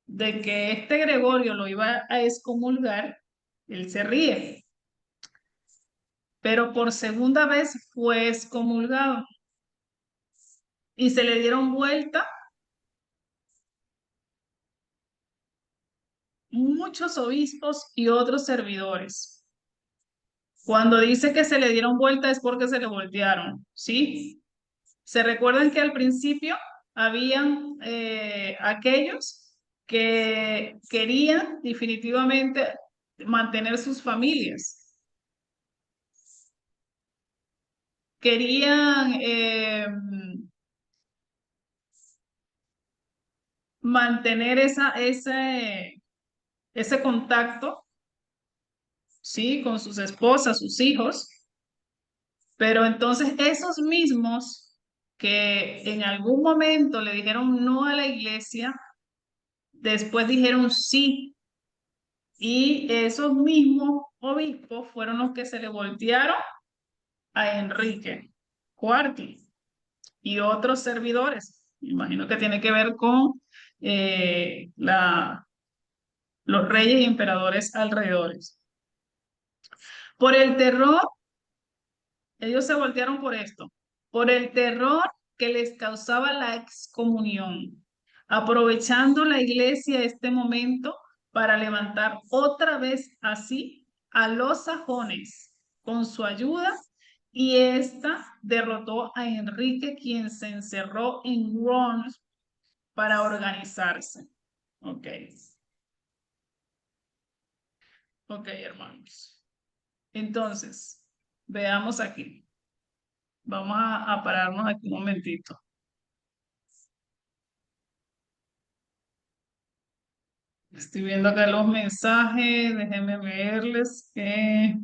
de que este Gregorio lo iba a excomulgar, él se ríe, pero por segunda vez fue excomulgado y se le dieron vuelta muchos obispos y otros servidores. Cuando dice que se le dieron vuelta es porque se le voltearon, ¿sí? Se recuerdan que al principio habían aquellos que querían definitivamente mantener sus familias, querían mantener ese contacto, ¿sí? Con sus esposas, sus hijos, pero entonces esos mismos que en algún momento le dijeron no a la iglesia, después dijeron sí, y esos mismos obispos fueron los que se le voltearon a Enrique IV y otros servidores. Me imagino que tiene que ver con los reyes y emperadores alrededores. Por el terror, ellos se voltearon por esto, por el terror que les causaba la excomunión, aprovechando la iglesia este momento para levantar otra vez así a los sajones con su ayuda, y esta derrotó a Enrique, quien se encerró en Worms para organizarse. Ok. Ok, hermanos. Entonces, veamos aquí. Vamos a pararnos aquí un momentito. Estoy viendo acá los mensajes, déjenme verles que...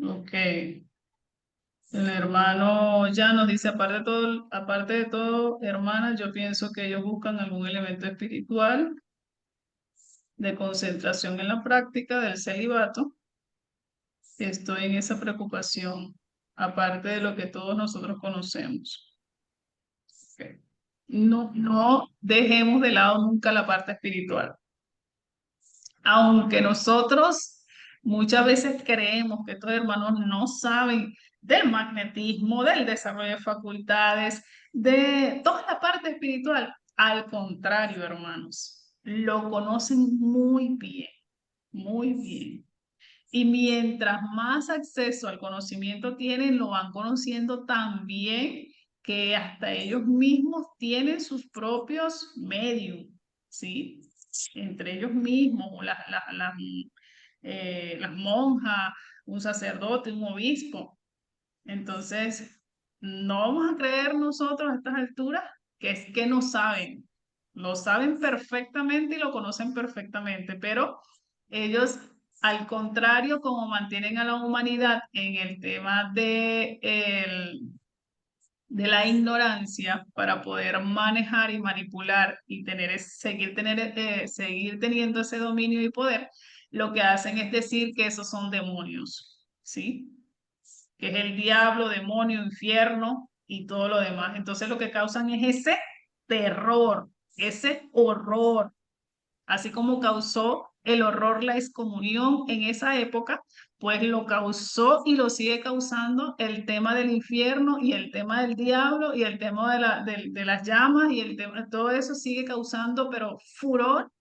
Ok. El hermano ya nos dice, aparte de todo, hermana, yo pienso que ellos buscan algún elemento espiritual de concentración en la práctica del celibato. Estoy en esa preocupación, aparte de lo que todos nosotros conocemos. Ok. no dejemos de lado nunca la parte espiritual. Aunque nosotros muchas veces creemos que estos hermanos no saben del magnetismo, del desarrollo de facultades, de toda la parte espiritual. Al contrario, hermanos, lo conocen muy bien, muy bien. Y mientras más acceso al conocimiento tienen, lo van conociendo tan bien que hasta ellos mismos tienen sus propios medios, ¿sí? Entre ellos mismos, o las monjas, un sacerdote, un obispo. Entonces, no vamos a creer nosotros a estas alturas que es que no saben. Lo saben perfectamente y lo conocen perfectamente, pero ellos, al contrario, como mantienen a la humanidad en el tema de la ignorancia para poder manejar y manipular y seguir teniendo ese dominio y poder, lo que hacen es decir que esos son demonios, ¿sí? Que es el diablo, demonio, infierno y todo lo demás. Entonces lo que causan es ese terror, ese horror, así como causó el horror la excomunión en esa época, pues lo causó y lo sigue causando el tema del infierno y el tema del diablo y el tema de las llamas y el tema, todo eso sigue causando, pero furor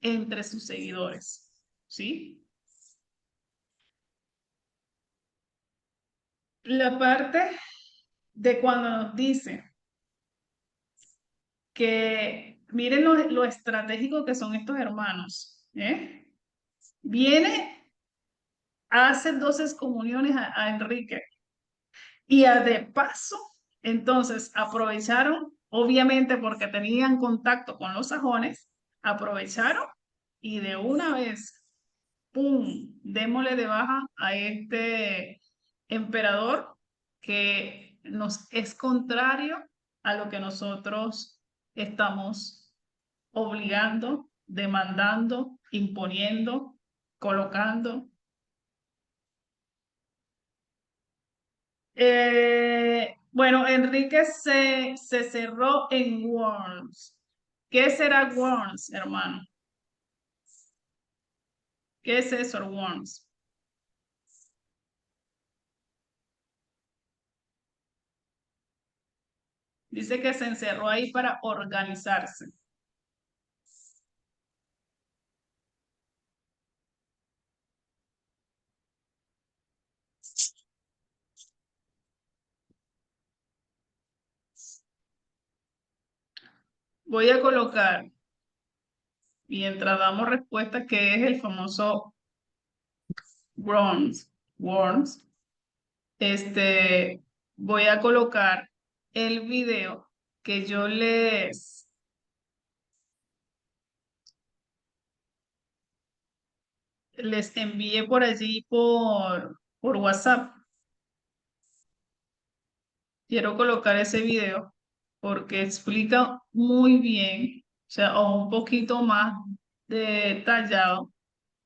entre sus seguidores, ¿sí? La parte de cuando nos dice que miren lo estratégico que son estos hermanos, ¿eh? Viene a hacer 2 excomuniones a Enrique y de paso, entonces aprovecharon, obviamente porque tenían contacto con los sajones, aprovecharon y de una vez, ¡pum!, démosle de baja a este emperador que nos es contrario a lo que nosotros estamos obligando, demandando, imponiendo, colocando. Bueno, Enrique se cerró en Worms. ¿Qué será Worms, hermano? ¿Qué es eso, Worms? Dice que se encerró ahí para organizarse. Voy a colocar, mientras damos respuesta, que es el famoso Worms. Worms. Voy a colocar el video que yo les envié por allí por WhatsApp. Quiero colocar ese video porque explica muy bien, o sea, o un poquito más detallado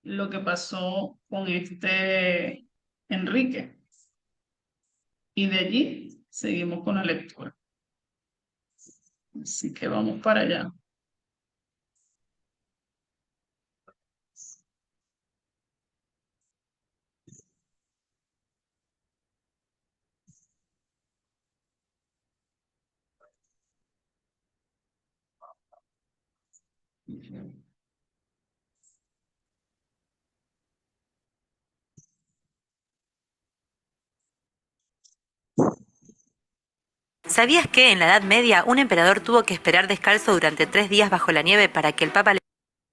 lo que pasó con este Enrique. Y de allí seguimos con la lectura. Así que vamos para allá. ¿Sabías que en la Edad Media un emperador tuvo que esperar descalzo durante 3 días bajo la nieve para que el Papa le...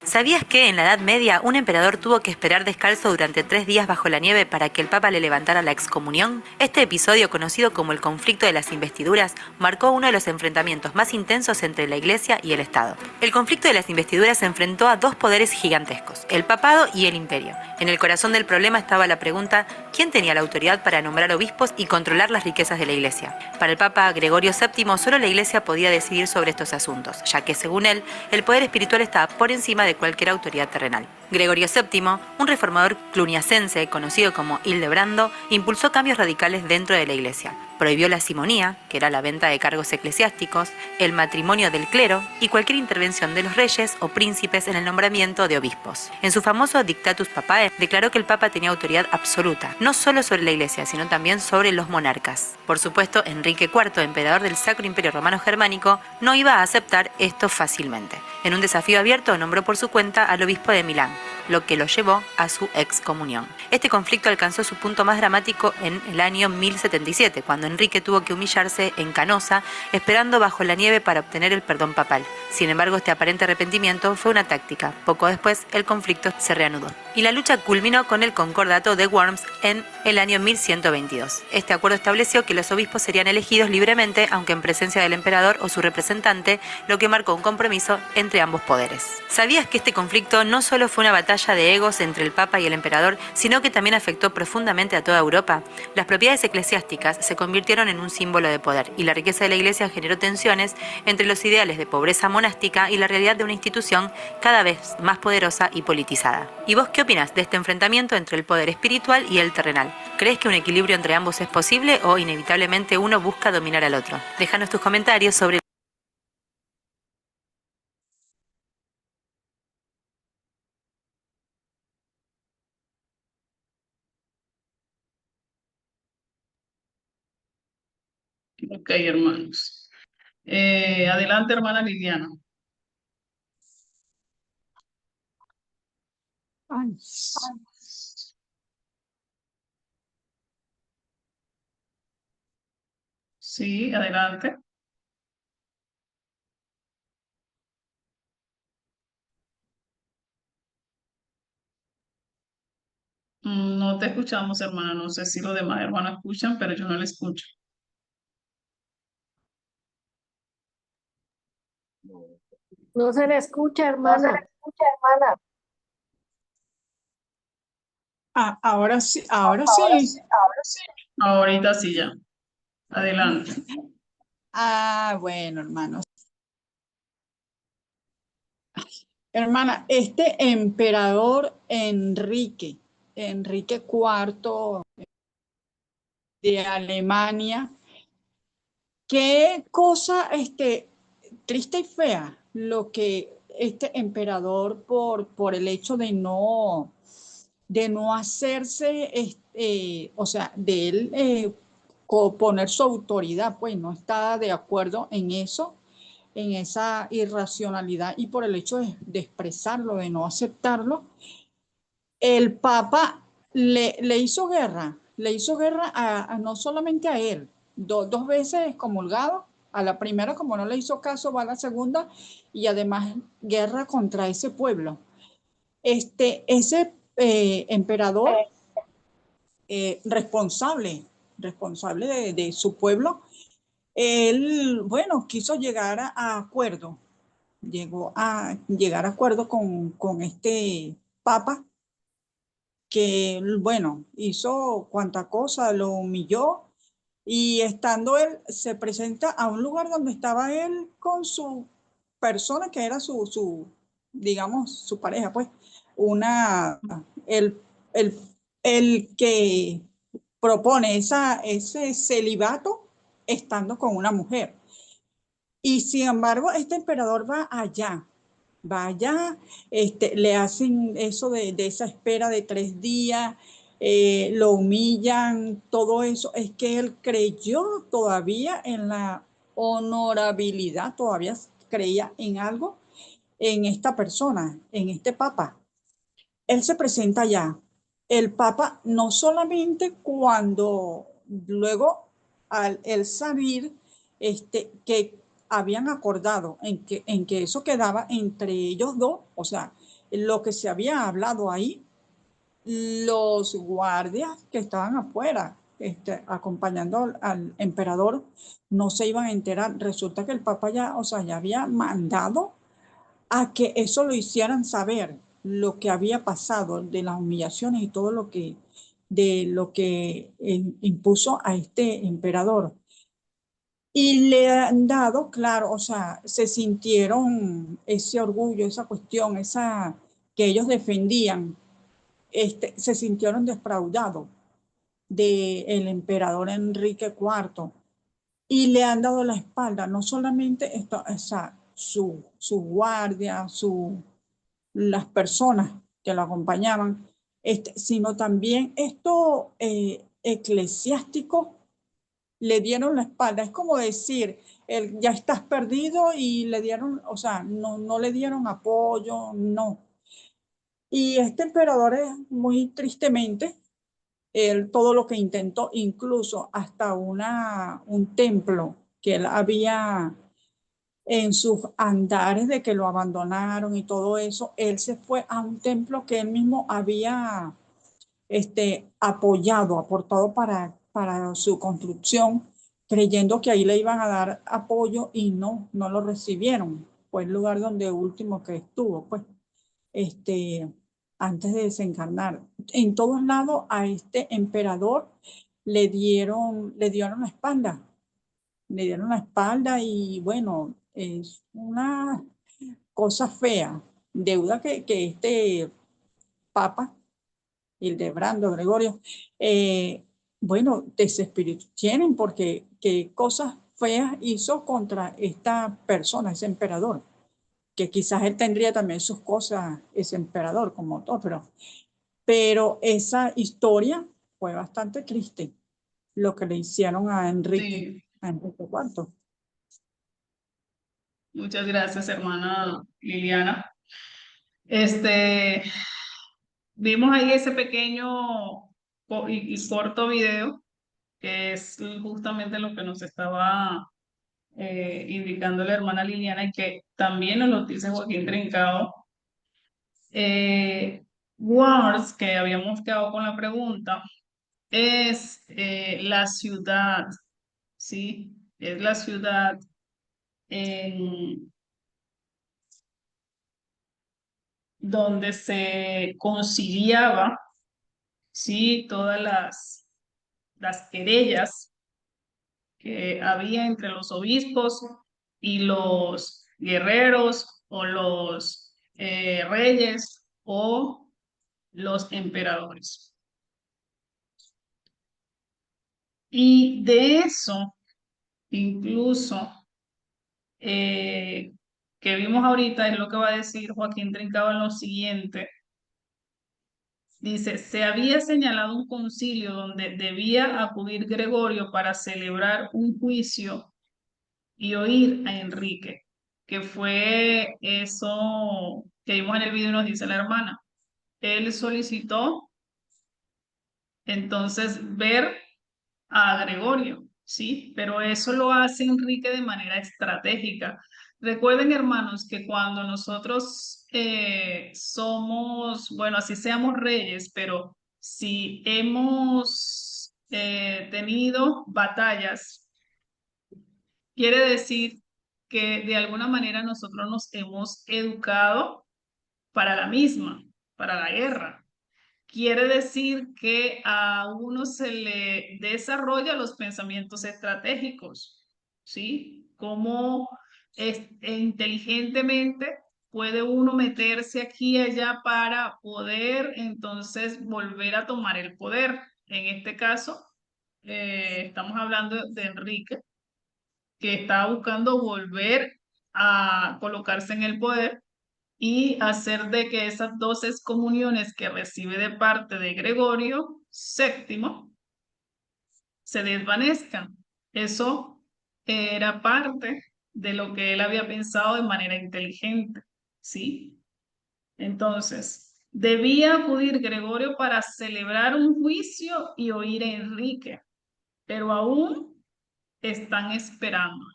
¿Sabías que en la Edad Media un emperador tuvo que esperar descalzo durante 3 días bajo la nieve para que el Papa le levantara la excomunión? Este episodio, conocido como el conflicto de las investiduras, marcó uno de los enfrentamientos más intensos entre la Iglesia y el Estado. El conflicto de las investiduras se enfrentó a 2 poderes gigantescos, el papado y el imperio. En el corazón del problema estaba la pregunta: ¿quién tenía la autoridad para nombrar obispos y controlar las riquezas de la Iglesia? Para el Papa Gregorio VII, solo la Iglesia podía decidir sobre estos asuntos, ya que, según él, el poder espiritual estaba por encima de cualquier autoridad terrenal. Gregorio VII, un reformador cluniacense conocido como Hildebrando, impulsó cambios radicales dentro de la Iglesia. Prohibió la simonía, que era la venta de cargos eclesiásticos, el matrimonio del clero y cualquier intervención de los reyes o príncipes en el nombramiento de obispos. En su famoso Dictatus Papae declaró que el Papa tenía autoridad absoluta, no solo sobre la Iglesia, sino también sobre los monarcas. Por supuesto, Enrique IV, emperador del Sacro Imperio Romano Germánico, no iba a aceptar esto fácilmente. En un desafío abierto nombró por su cuenta al obispo de Milán, lo que lo llevó a su excomunión. Este conflicto alcanzó su punto más dramático en el año 1077, cuando Enrique tuvo que humillarse en Canosa, esperando bajo la nieve para obtener el perdón papal. Sin embargo, este aparente arrepentimiento fue una táctica. Poco después, el conflicto se reanudó. Y la lucha culminó con el Concordato de Worms en el año 1122. Este acuerdo estableció que los obispos serían elegidos libremente, aunque en presencia del emperador o su representante, lo que marcó un compromiso entre ambos poderes. ¿Sabías que este conflicto no solo fue una batalla de egos entre el Papa y el emperador, sino que también afectó profundamente a toda Europa? Las propiedades eclesiásticas se convirtieron en un símbolo de poder, y la riqueza de la Iglesia generó tensiones entre los ideales de pobreza monástica y la realidad de una institución cada vez más poderosa y politizada. ¿Y vos qué opinas de este enfrentamiento entre el poder espiritual y el terrenal? ¿Crees que un equilibrio entre ambos es posible o inevitablemente uno busca dominar al otro? Déjanos tus comentarios sobre... Ok, hermanos. Adelante, hermana Liliana. Ay, Sí, adelante. No te escuchamos, hermana. No sé si los demás hermanos escuchan, pero yo no la escucho. no se le escucha, hermana. Ahora sí, ahora sí. Ahorita sí ya. Adelante. Bueno, hermanos. Hermana, este emperador Enrique IV de Alemania, qué cosa triste y fea lo que este emperador por el hecho de no hacerse, o sea, de él poner su autoridad, pues no está de acuerdo en eso, en esa irracionalidad y por el hecho de expresarlo, de no aceptarlo, el Papa le hizo guerra, no solamente a él, dos veces excomulgado, a la primera como no le hizo caso va a la segunda y además guerra contra ese pueblo. Ese emperador responsable de su pueblo, él, bueno, quiso llegar a acuerdo, llegó a llegar a acuerdo con este papa que, bueno, hizo cuanta cosa, lo humilló y estando él, se presenta a un lugar donde estaba él con su persona que era digamos, su pareja, pues, una, el, el, el que propone ese celibato estando con una mujer. Y sin embargo, este emperador va allá, le hacen eso de esa espera de 3 días, lo humillan, todo eso. Es que él creyó todavía en la honorabilidad, todavía creía en algo, en esta persona, en este papa. Él se presenta allá. El papa no solamente cuando luego al él salir que habían acordado en que eso quedaba entre ellos dos, o sea, lo que se había hablado ahí, los guardias que estaban afuera acompañando al emperador no se iban a enterar. Resulta que el papa ya, o sea, ya había mandado a que eso lo hicieran saber, lo que había pasado, de las humillaciones y todo de lo que impuso a este emperador. Y le han dado, claro, o sea, se sintieron ese orgullo, esa cuestión, esa que ellos defendían, se sintieron defraudados del emperador Enrique IV y le han dado la espalda, no solamente esto, o sea, su guardia, las personas que lo acompañaban, sino también estos eclesiásticos le dieron la espalda. Es como decir, ya estás perdido y le dieron, o sea, no le dieron apoyo, no. Y este emperador muy tristemente, él todo lo que intentó, incluso hasta un templo que él había en sus andares de que lo abandonaron y todo eso, él se fue a un templo que él mismo había apoyado, aportado para su construcción, creyendo que ahí le iban a dar apoyo y no lo recibieron. Fue el lugar donde último que estuvo, pues, este, antes de desencarnar. En todos lados a este emperador le dieron la espalda, le dieron la espalda y bueno, es una cosa fea, deuda que este papa Hildebrando, Gregorio, bueno, tienen porque qué cosas feas hizo contra esta persona, ese emperador, que quizás él tendría también sus cosas, ese emperador como todo, pero esa historia fue bastante triste, lo que le hicieron Sí, a Enrique IV. muchas gracias, hermana Liliana. Este, vimos ahí ese pequeño y corto video, que es justamente lo que nos estaba indicando la hermana Liliana y que también nos lo dice Joaquín Trincado. Wars, que habíamos quedado con la pregunta, es la ciudad, ¿sí? Es la ciudad en donde se conciliaba, ¿sí? Todas las querellas que había entre los obispos y los guerreros o los reyes o los emperadores. Y de eso, incluso, que vimos ahorita, es lo que va a decir Joaquín Trincado en lo siguiente. Dice, se había señalado un concilio donde debía acudir Gregorio para celebrar un juicio y oír a Enrique, que fue eso que vimos en el video y nos dice la hermana. Él solicitó entonces ver a Gregorio, ¿sí? Pero eso lo hace Enrique de manera estratégica. Recuerden, hermanos, que cuando nosotros somos, bueno, así seamos reyes, pero si hemos tenido batallas, quiere decir que de alguna manera nosotros nos hemos educado para la misma, para la guerra. Quiere decir que a uno se le desarrolla los pensamientos estratégicos, ¿sí? Cómo inteligentemente puede uno meterse aquí y allá para poder entonces volver a tomar el poder. En este caso, estamos hablando de Enrique, que estaba buscando volver a colocarse en el poder y hacer de que esas dos excomuniones que recibe de parte de Gregorio VII se desvanezcan. Eso era parte de lo que él había pensado de manera inteligente, ¿sí? Entonces, debía acudir Gregorio para celebrar un juicio y oír a Enrique, pero aún están esperando.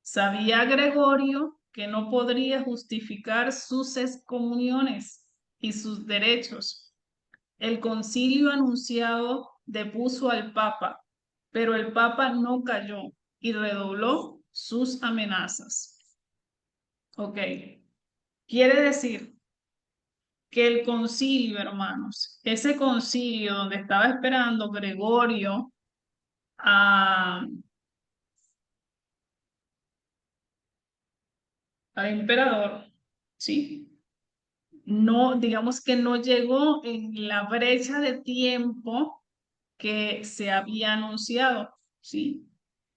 Sabía Gregorio que no podría justificar sus excomuniones y sus derechos. El concilio anunciado depuso al Papa, pero el Papa no cayó y redobló sus amenazas. Ok, quiere decir que el concilio, hermanos, ese concilio donde estaba esperando Gregorio al emperador, ¿sí? No, digamos que no llegó en la brecha de tiempo que se había anunciado, ¿sí?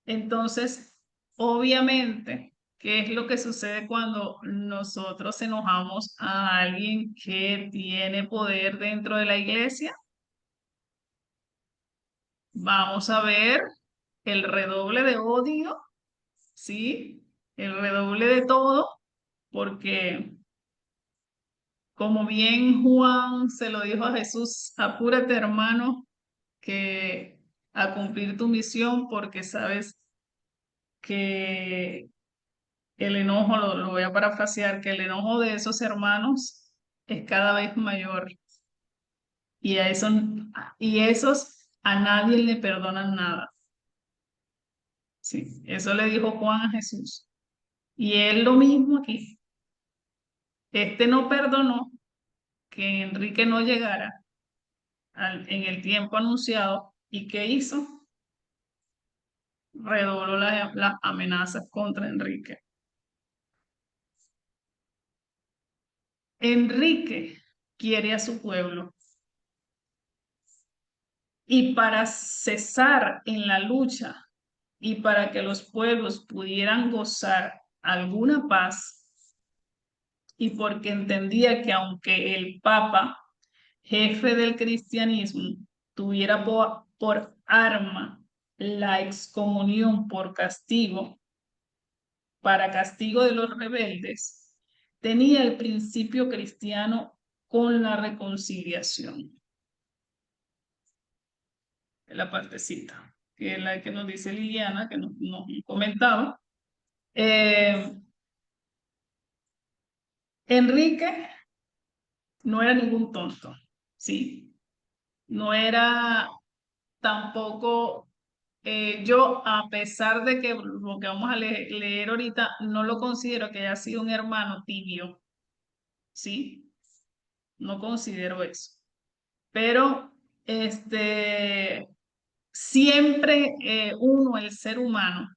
Entonces, obviamente, ¿qué es lo que sucede cuando nosotros enojamos a alguien que tiene poder dentro de la iglesia? Vamos a ver el redoble de odio, ¿sí? El redoble de todo, porque como bien Juan se lo dijo a Jesús, apúrate hermano, que a cumplir tu misión, porque sabes que el enojo, lo voy a parafrasear, que el enojo de esos hermanos es cada vez mayor. Y a eso, y esos a nadie le perdonan nada. Sí, eso le dijo Juan a Jesús. Y él lo mismo aquí. Este no perdonó que Enrique no llegara en el tiempo anunciado. ¿Y qué hizo? Redobló las amenazas contra Enrique. Enrique quiere a su pueblo. Y para cesar en la lucha y para que los pueblos pudieran gozar alguna paz, y porque entendía que aunque el Papa, jefe del cristianismo, tuviera por arma la excomunión por castigo, para castigo de los rebeldes, tenía el principio cristiano con la reconciliación. La partecita, que es la que nos dice Liliana, que nos comentaba. Enrique no era ningún tonto, ¿sí? No era tampoco, yo a pesar de que lo que vamos a leer ahorita, no lo considero que haya sido un hermano tibio, ¿sí? No considero eso. Pero, siempre uno, el ser humano,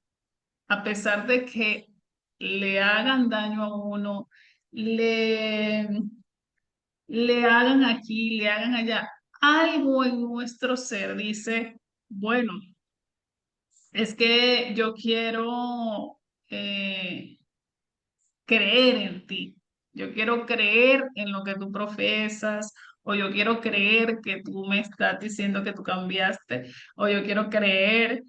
a pesar de que le hagan daño a uno, le, le hagan aquí, le hagan allá, algo en nuestro ser dice, bueno, es que yo quiero creer en ti. Yo quiero creer en lo que tú profesas, o yo quiero creer que tú me estás diciendo que tú cambiaste, o yo quiero creer,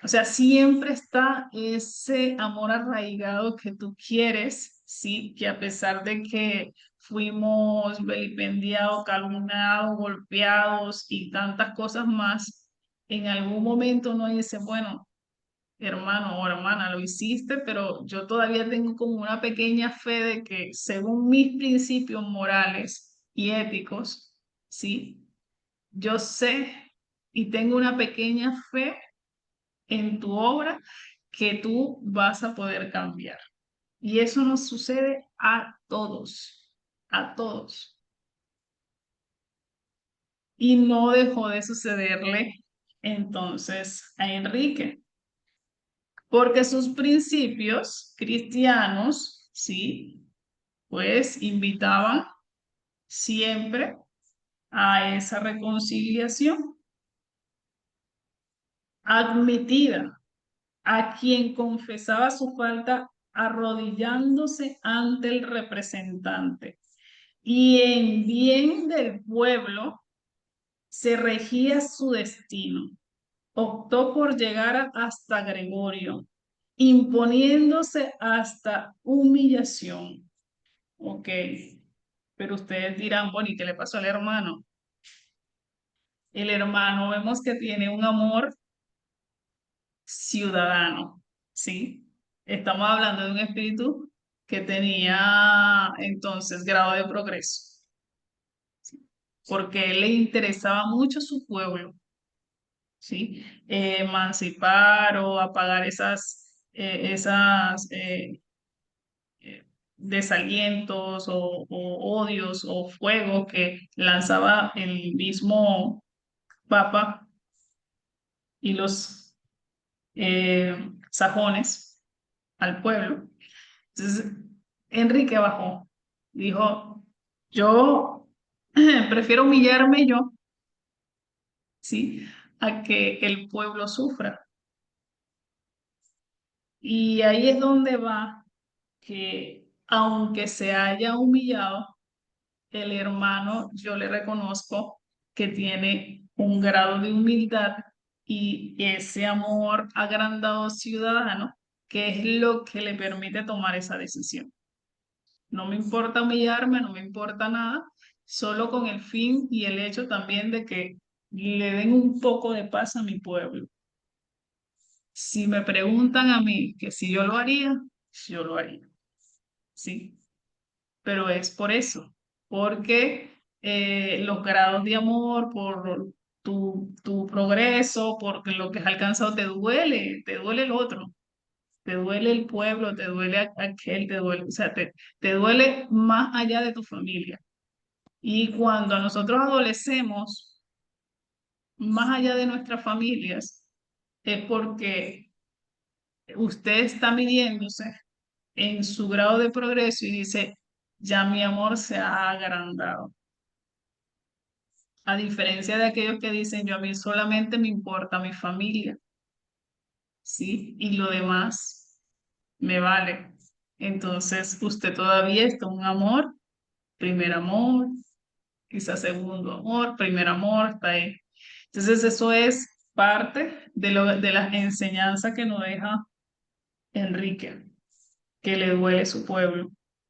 o sea, siempre está ese amor arraigado que tú quieres, sí, que a pesar de que fuimos vilipendiados, calumniados, golpeados y tantas cosas más, en algún momento uno dice, bueno, hermano o hermana, lo hiciste, pero yo todavía tengo como una pequeña fe de que según mis principios morales y éticos, ¿sí? Yo sé y tengo una pequeña fe en tu obra que tú vas a poder cambiar. Y eso nos sucede a todos, a todos. Y no dejó de sucederle entonces a Enrique, porque sus principios cristianos, sí, pues invitaban siempre a esa reconciliación admitida a quien confesaba su falta arrodillándose ante el representante. Y en bien del pueblo se regía su destino. Optó por llegar hasta Gregorio, imponiéndose hasta humillación. Ok, pero ustedes dirán, bueno, ¿y qué le pasó al hermano? El hermano vemos que tiene un amor ciudadano, ¿sí? Estamos hablando de un espíritu que tenía entonces grado de progreso, ¿sí? Porque le interesaba mucho su pueblo, ¿sí? Emancipar o apagar esas desalientos o odios o fuego que lanzaba el mismo Papa y los sajones al pueblo. Entonces, Enrique bajó, dijo, yo prefiero humillarme yo, ¿sí? A que el pueblo sufra. Y ahí es donde va que aunque se haya humillado, el hermano, yo le reconozco que tiene un grado de humildad y ese amor agrandado ciudadano, que es lo que le permite tomar esa decisión. No me importa humillarme, no me importa nada, solo con el fin y el hecho también de que le den un poco de paz a mi pueblo. Si me preguntan a mí que si yo lo haría, yo lo haría, ¿sí? Pero es por eso, porque los grados de amor, por tu progreso, porque lo que has alcanzado te duele el otro, te duele el pueblo, te duele aquel, te duele, o sea, te duele más allá de tu familia. Y cuando nosotros adolecemos, más allá de nuestras familias, es porque usted está midiéndose en su grado de progreso y dice, ya mi amor se ha agrandado. A diferencia de aquellos que dicen, yo a mí solamente me importa mi familia, ¿sí? Y lo demás me vale. Entonces, usted todavía está en un amor, primer amor, quizás segundo amor, primer amor, está ahí. Entonces, eso es parte de la enseñanza que nos deja Enrique, que le duele su pueblo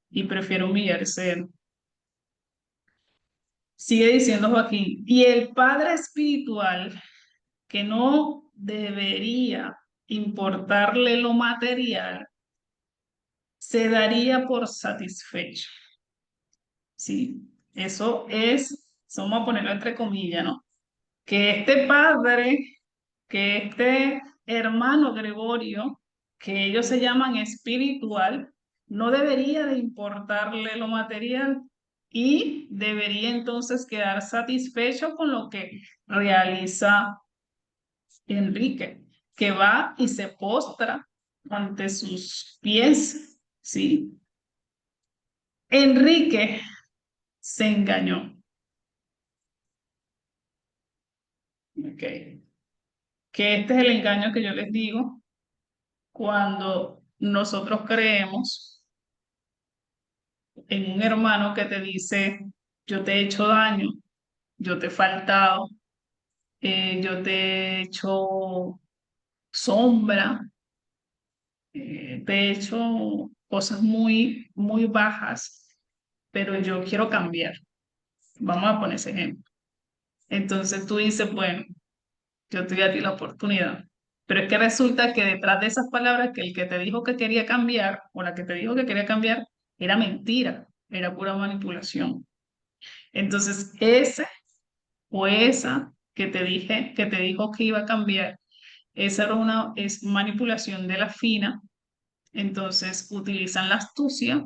y prefiere humillarse él. Sigue diciendo Joaquín, y el Padre Espiritual, que no debería importarle lo material, se daría por satisfecho. Sí, eso es, vamos a ponerlo entre comillas, ¿no? Que este padre, que este hermano Gregorio, que ellos se llaman espiritual, no debería de importarle lo material y debería entonces quedar satisfecho con lo que realiza Enrique, que va y se postra ante sus pies, ¿sí? Enrique se engañó. Ok. Que este es el engaño que yo les digo cuando nosotros creemos en un hermano que te dice, yo te he hecho daño, yo te he faltado, yo te he hecho sombra, te he hecho cosas muy, muy bajas, pero yo quiero cambiar. Vamos a poner ese ejemplo. Entonces tú dices, bueno, yo te doy a ti la oportunidad. Pero es que resulta que detrás de esas palabras que el que te dijo que quería cambiar o la que te dijo que quería cambiar era mentira, era pura manipulación. Entonces, ese o esa que te dije, que te dijo que iba a cambiar, esa era es manipulación de la fina. Entonces, utilizan la astucia,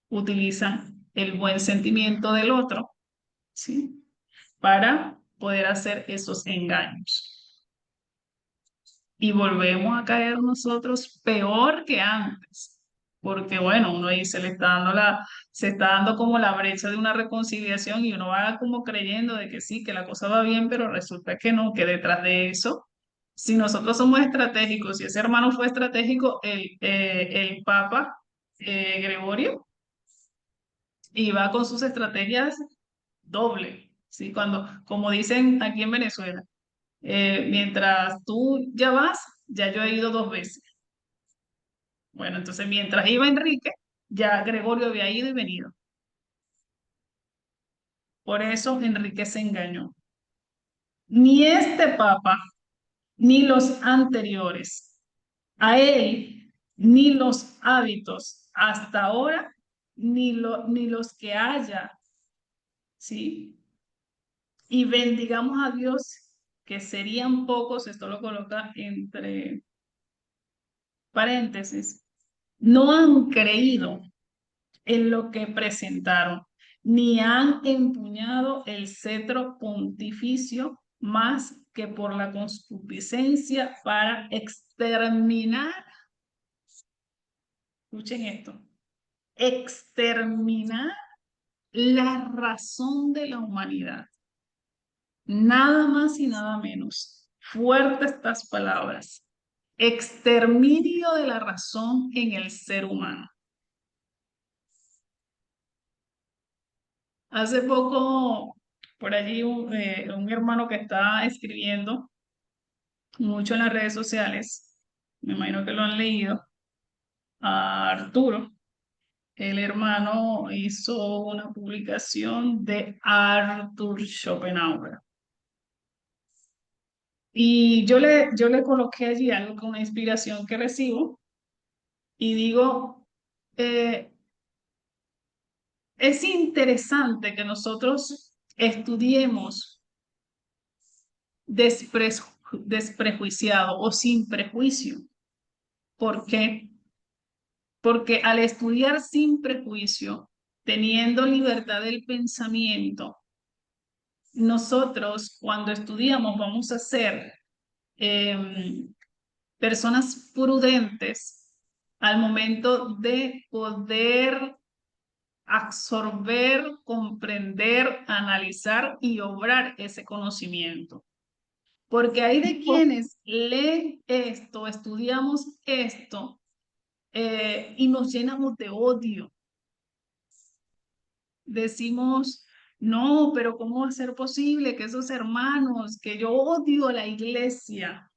utilizan el buen sentimiento del otro, ¿sí? Para poder hacer esos engaños. Y volvemos a caer nosotros peor que antes, porque bueno, uno ahí se está dando como la brecha de una reconciliación y uno va como creyendo de que sí, que la cosa va bien, pero resulta que no, que detrás de eso, si nosotros somos estratégicos, si ese hermano fue estratégico, el Papa Gregorio iba con sus estrategias doble, ¿sí? Cuando, como dicen aquí en Venezuela, mientras tú ya vas, ya yo he ido 2 veces. Bueno, entonces mientras iba Enrique, ya Gregorio había ido y venido. Por eso Enrique se engañó. Ni este papa, ni los anteriores, a él, ni los hábitos hasta ahora, ni los que haya, ¿sí? Y bendigamos a Dios, que serían pocos, esto lo coloca entre paréntesis, no han creído en lo que presentaron, ni han empuñado el cetro pontificio más que por la concupiscencia para exterminar, escuchen esto, exterminar la razón de la humanidad. nada más y nada menos. Fuertes estas palabras. Exterminio de la razón en el ser humano. Hace poco, por allí, un hermano que está escribiendo mucho en las redes sociales, me imagino que lo han leído, a Arturo, el hermano hizo una publicación de Arthur Schopenhauer. Y yo le coloqué allí algo con una inspiración que recibo y digo, es interesante que nosotros estudiemos desprejuiciado o sin prejuicio. ¿Por qué? Porque al estudiar sin prejuicio, teniendo libertad del pensamiento, nosotros cuando estudiamos vamos a ser personas prudentes al momento de poder absorber, comprender, analizar y obrar ese conocimiento. Porque hay de quienes leen esto, estudiamos esto y nos llenamos de odio. Decimos, no, pero ¿cómo va a ser posible que esos hermanos, que yo odio a la iglesia?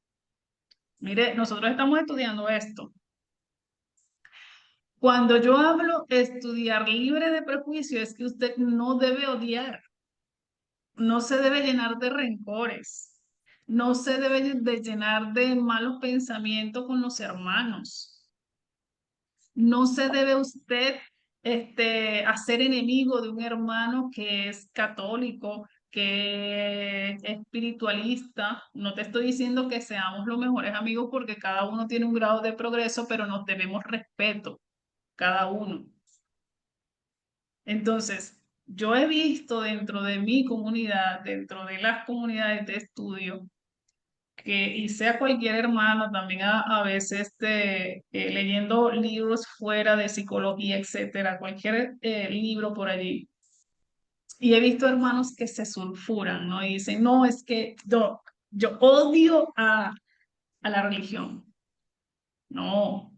Mire, nosotros estamos estudiando esto. Cuando yo hablo estudiar libre de prejuicio, es que usted no debe odiar, no se debe llenar de rencores, no se debe de llenar de malos pensamientos con los hermanos. No se debe usted hacer enemigo de un hermano que es católico, que es espiritualista. No te estoy diciendo que seamos los mejores amigos porque cada uno tiene un grado de progreso, pero nos debemos respeto, cada uno. Entonces, yo he visto dentro de mi comunidad, dentro de las comunidades de estudio, y sea cualquier hermano, también a veces leyendo libros fuera de psicología, etcétera, cualquier libro por allí. Y he visto hermanos que se sulfuran, ¿no? Y dicen, no, es que yo odio a la religión. No.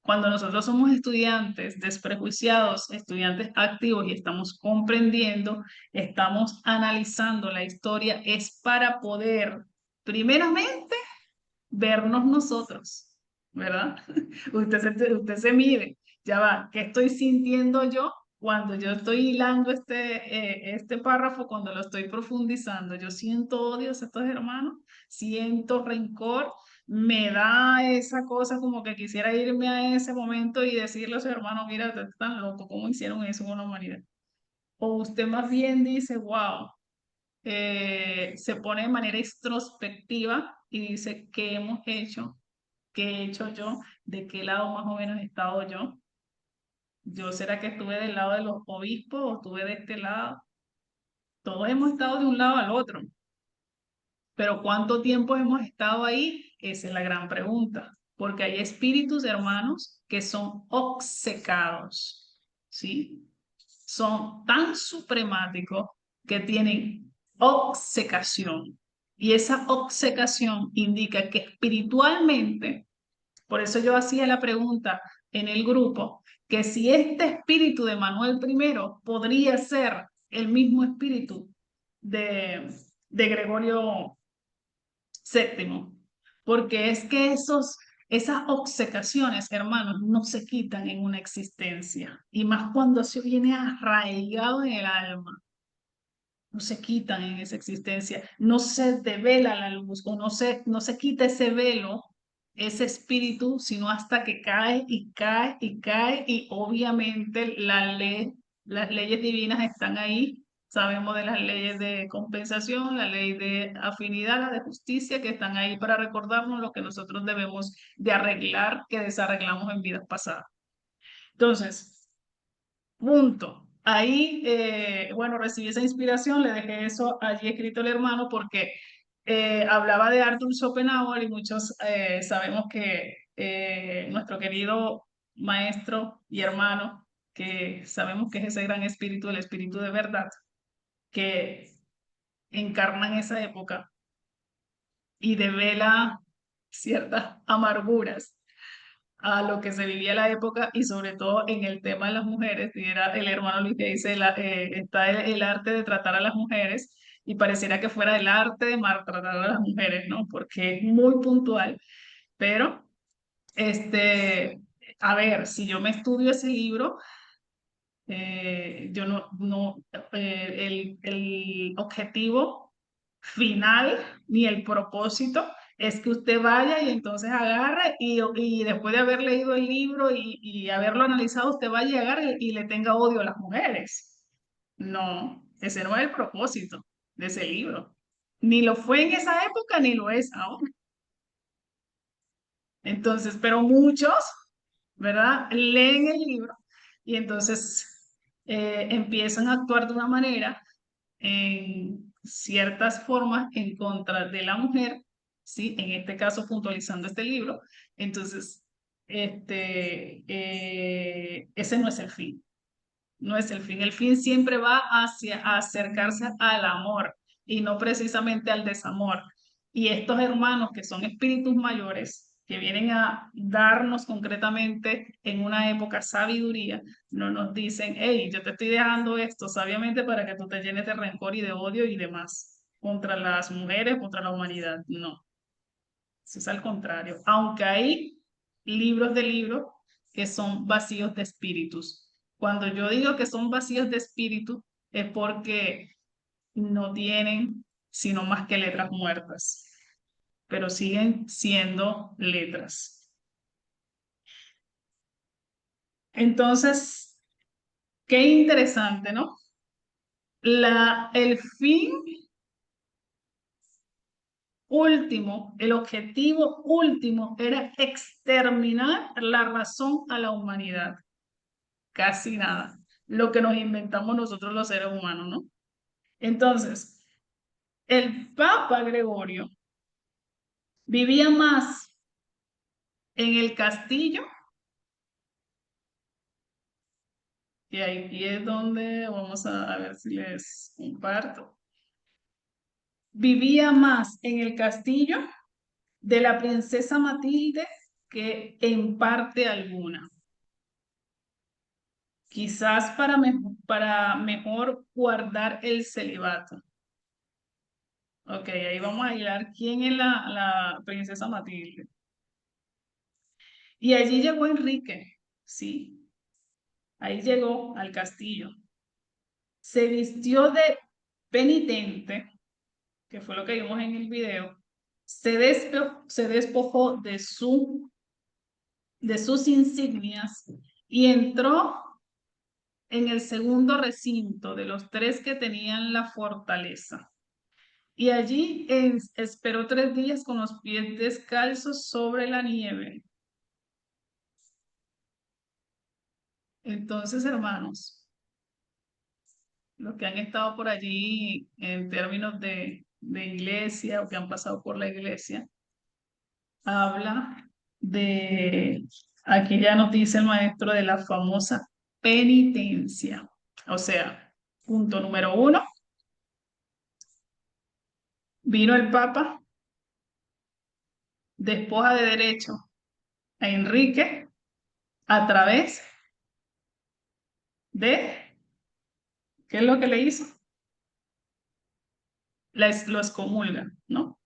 Cuando nosotros somos estudiantes desprejuiciados, estudiantes activos y estamos comprendiendo, estamos analizando la historia, es para poder, primeramente, vernos nosotros, ¿verdad? Usted se mire, ya va, ¿qué estoy sintiendo yo cuando yo estoy hilando este párrafo, cuando lo estoy profundizando? Yo siento odio a estos hermanos, siento rencor, me da esa cosa como que quisiera irme a ese momento y decirle a su hermano, mira, ustedes están locos, ¿cómo hicieron eso con la humanidad? O usted más bien dice, wow, se pone de manera introspectiva y dice, ¿qué hemos hecho? ¿Qué he hecho yo? ¿De qué lado más o menos he estado yo? ¿Yo será que estuve del lado de los obispos o estuve de este lado? Todos hemos estado de un lado al otro. Pero ¿cuánto tiempo hemos estado ahí? Esa es la gran pregunta. Porque hay espíritus, hermanos, que son obcecados, ¿sí? Son tan supremáticos que tienen obcecación. Y esa obcecación indica que espiritualmente, por eso yo hacía la pregunta en el grupo, que si este espíritu de Manuel I podría ser el mismo espíritu de Gregorio VII, porque es que esas obcecaciones, hermanos, no se quitan en una existencia, y más cuando se viene arraigado en el alma. No se quitan en esa existencia, no se devela la luz o no se quita ese velo, ese espíritu, sino hasta que cae y cae y cae y obviamente las leyes divinas están ahí. Sabemos de las leyes de compensación, la ley de afinidad, la de justicia, que están ahí para recordarnos lo que nosotros debemos de arreglar, que desarreglamos en vidas pasadas. Entonces, punto. Ahí, bueno, recibí esa inspiración, le dejé eso allí escrito el hermano porque hablaba de Arthur Schopenhauer y muchos sabemos que nuestro querido maestro y hermano, que sabemos que es ese gran espíritu, el espíritu de verdad, que encarnan esa época y devela ciertas amarguras a lo que se vivía en la época y sobre todo en el tema de las mujeres. Y era el hermano Luis que dice, está el arte de tratar a las mujeres y pareciera que fuera el arte de maltratar a las mujeres, ¿no? Porque es muy puntual, pero, a ver, si yo me estudio ese libro, yo el objetivo final ni el propósito es que usted vaya y entonces agarre y después de haber leído el libro y haberlo analizado, usted vaya y agarre y le tenga odio a las mujeres. No, ese no es el propósito de ese libro. Ni lo fue en esa época ni lo es ahora. Entonces, pero muchos, ¿verdad? Leen el libro y entonces empiezan a actuar de una manera en ciertas formas en contra de la mujer, ¿sí? En este caso, puntualizando este libro. Entonces, ese no es el fin. No es el fin. El fin siempre va hacia acercarse al amor y no precisamente al desamor. Y estos hermanos que son espíritus mayores, que vienen a darnos concretamente en una época sabiduría, no nos dicen, hey, yo te estoy dejando esto sabiamente para que tú te llenes de rencor y de odio y demás contra las mujeres, contra la humanidad. No, eso es al contrario. Aunque hay libros de libros que son vacíos de espíritus. Cuando yo digo que son vacíos de espíritu, es porque no tienen sino más que letras muertas, pero siguen siendo letras. Entonces, qué interesante, ¿no? El fin último, el objetivo último era exterminar la razón a la humanidad. Casi nada. Lo que nos inventamos nosotros los seres humanos, ¿no? Entonces, el Papa Gregorio vivía más en el castillo, y aquí es donde vamos a ver si les comparto. Vivía más en el castillo de la princesa Matilde que en parte alguna. Quizás para mejor guardar el celibato. Ok, ahí vamos a hilar quién es la princesa Matilde. Y allí llegó Enrique, sí. Ahí llegó al castillo. Se vistió de penitente, que fue lo que vimos en el video. Se despojó de sus insignias y entró en el segundo recinto de los 3 que tenían la fortaleza. Y allí esperó 3 días con los pies descalzos sobre la nieve. Entonces, hermanos, los que han estado por allí en términos de iglesia o que han pasado por la iglesia, habla de, aquí ya nos dice el maestro, de la famosa penitencia. O sea, punto número 1, vino el Papa, despoja de derecho a Enrique a través de, ¿qué es lo que le hizo? Lo excomulga, ¿no?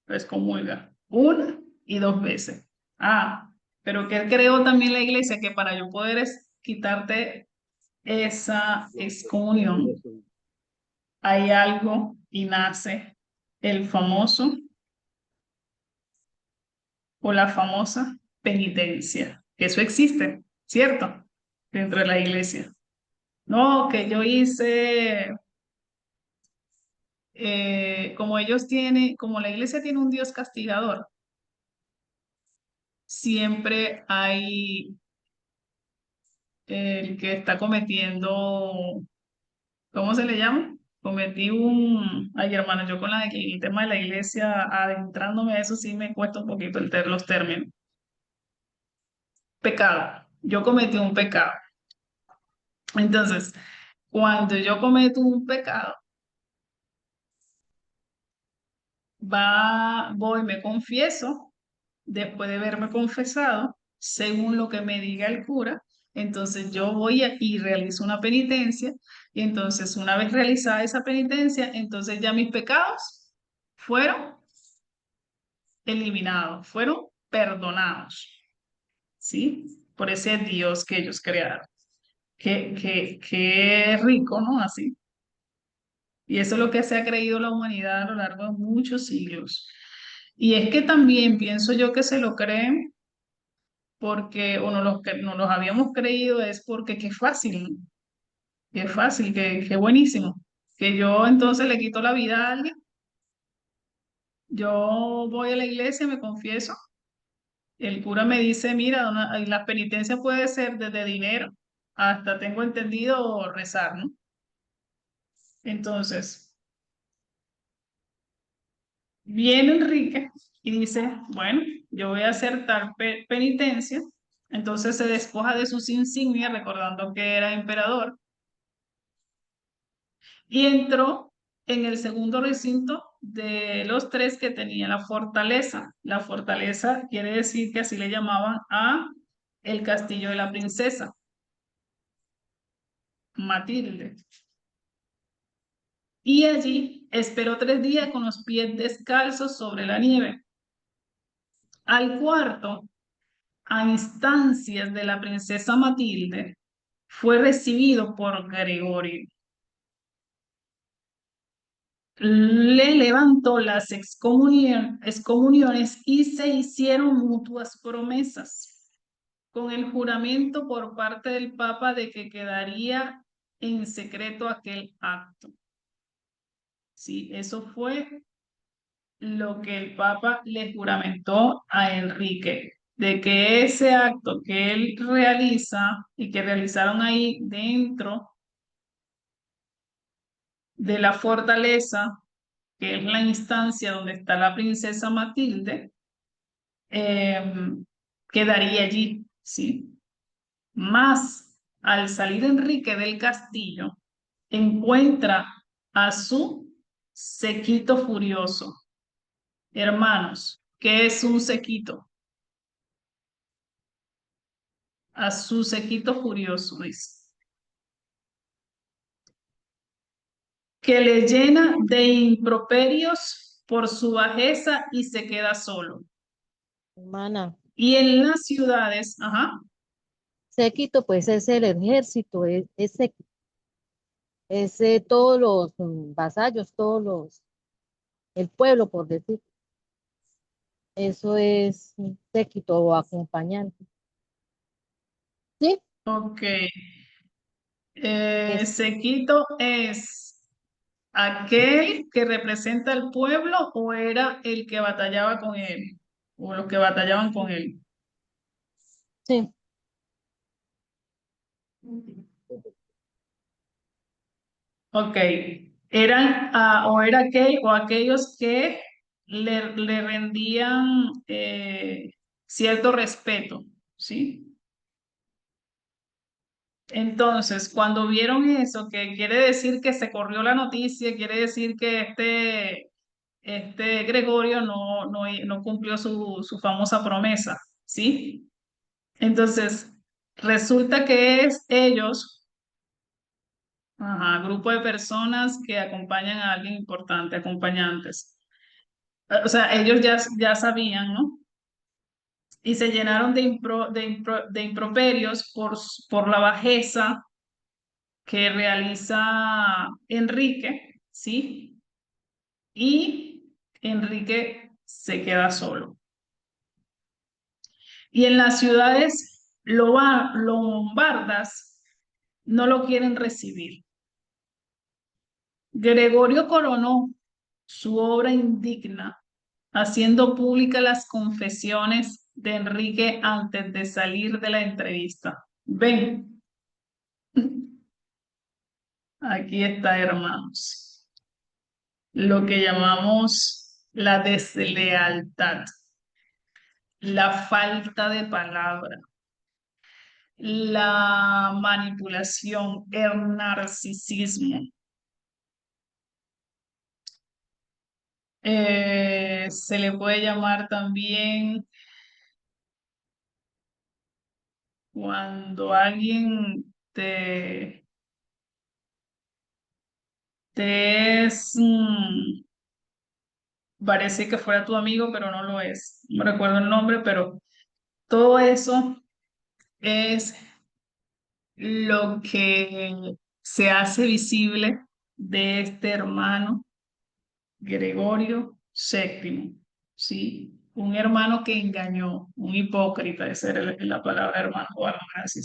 Lo excomulga 1 y 2 veces. Ah, pero ¿qué creó también la iglesia? Que para yo poder quitarte esa excomunión, hay algo y nace el famoso o la famosa penitencia. Eso existe, ¿cierto? Dentro de la iglesia. No, que yo hice, como la iglesia tiene un Dios castigador, siempre hay el que está cometiendo, ¿cómo se le llama? Ay, hermano, yo con el tema de la iglesia, adentrándome a eso sí me cuesta un poquito los términos. Pecado. Yo cometí un pecado. Entonces, cuando yo cometo un pecado, voy, me confieso, después de haberme confesado, según lo que me diga el cura, entonces yo voy y realizo una penitencia, y entonces una vez realizada esa penitencia, entonces ya mis pecados fueron eliminados, fueron perdonados, ¿sí? Por ese Dios que ellos crearon. Qué rico, ¿no? Así. Y eso es lo que se ha creído la humanidad a lo largo de muchos siglos. Y es que también pienso yo que se lo creen porque, o no no los habíamos creído, es porque qué fácil, qué buenísimo. Que yo entonces le quito la vida a alguien, yo voy a la iglesia, me confieso, el cura me dice, mira, la penitencia puede ser desde dinero, hasta tengo entendido rezar, ¿no? Entonces, viene Enrique y dice, bueno, yo voy a hacer tal penitencia, entonces se despoja de sus insignias, recordando que era emperador, y entró en el segundo recinto de los tres que tenía la fortaleza. La fortaleza quiere decir que así le llamaban a el castillo de la princesa, Matilde. Y allí esperó 3 días con los pies descalzos sobre la nieve. Al cuarto, a instancias de la princesa Matilde, fue recibido por Gregorio. Le levantó las excomuniones y se hicieron mutuas promesas, con el juramento por parte del Papa de que quedaría en secreto aquel acto. Sí, eso fue lo que el Papa le juramentó a Enrique, de que ese acto que él realiza y que realizaron ahí dentro de la fortaleza, que es la instancia donde está la princesa Matilde, quedaría allí, ¿sí? Más al salir Enrique del castillo, encuentra a su séquito furioso. Hermanos, ¿qué es un séquito? A su séquito furioso, dice. Que le llena de improperios por su bajeza y se queda solo. Hermana, Y en las ciudades, ajá, séquito pues es el ejército, todos los vasallos, el pueblo por decir, eso es un séquito o acompañante. ¿Sí? ok. Es, Séquito es aquel que representa al pueblo o era el que batallaba con él o los que batallaban con él. sí, Ok, eran o era aquel o aquellos que le rendían cierto respeto, ¿sí? Entonces, cuando vieron eso, que quiere decir que se corrió la noticia, quiere decir que este Gregorio no cumplió su famosa promesa, ¿sí? Entonces, resulta que es ellos, ajá, grupo de personas que acompañan a alguien importante, acompañantes. O sea, ellos ya sabían, ¿no? Y se llenaron de improperios por la bajeza que realiza Enrique, ¿sí? Y Enrique se queda solo. Y en las ciudades lombardas no lo quieren recibir. Gregorio coronó su obra indigna, haciendo públicas las confesiones de Enrique antes de salir de la entrevista. Ven, aquí está, hermanos, lo que llamamos la deslealtad, la falta de palabra, la manipulación, el narcisismo. Se le puede llamar también cuando alguien te es, parece que fuera tu amigo, pero no lo es. No recuerdo el nombre, pero todo eso es lo que se hace visible de este hermano Gregorio VII, ¿sí? Un hermano que engañó, un hipócrita, esa era la palabra hermano, o algo así,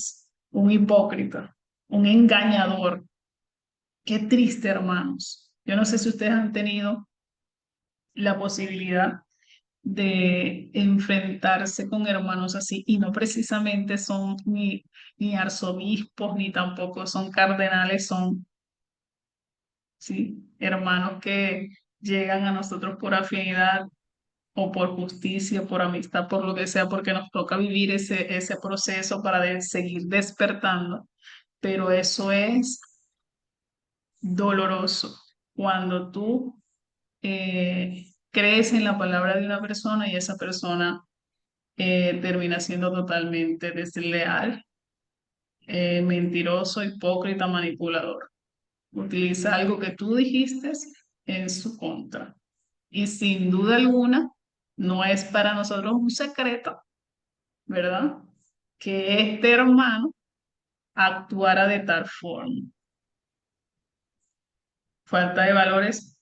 un hipócrita, un engañador. Qué triste, hermanos. Yo no sé si ustedes han tenido la posibilidad de enfrentarse con hermanos así, y no precisamente son ni arzobispos, ni tampoco son cardenales, son, ¿sí?, hermanos que llegan a nosotros por afinidad o por justicia, por amistad, por lo que sea, porque nos toca vivir ese proceso para seguir despertando. Pero eso es doloroso cuando tú crees en la palabra de una persona y esa persona termina siendo totalmente desleal, mentiroso, hipócrita, manipulador. Utiliza algo que tú dijiste en su contra. Y sin duda alguna, no es para nosotros un secreto, ¿verdad?, que este hermano actuara de tal forma. Falta de valores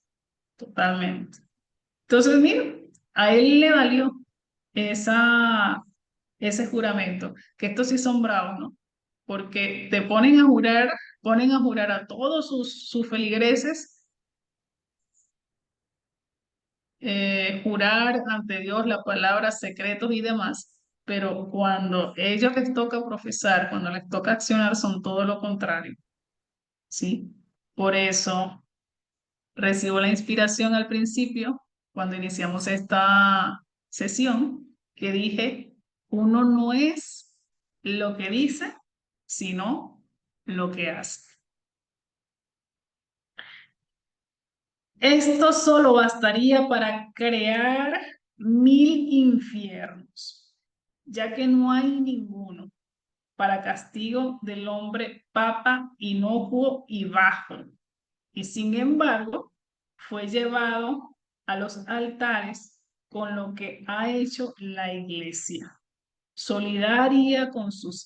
totalmente. Entonces, mira, a él le valió ese juramento, que estos sí son bravos, ¿no? Porque te ponen a jurar a todos sus feligreses, jurar ante Dios la palabra, secretos y demás, pero cuando ellos les toca profesar, cuando les toca accionar, son todo lo contrario, ¿sí? Por eso recibo la inspiración al principio, cuando iniciamos esta sesión, que dije, uno no es lo que dice, sino lo que hace. Esto solo bastaría para crear 1000 infiernos, ya que no hay ninguno para castigo del hombre papa, inocuo y bajo. Y sin embargo, fue llevado a los altares con lo que ha hecho la Iglesia, solidaria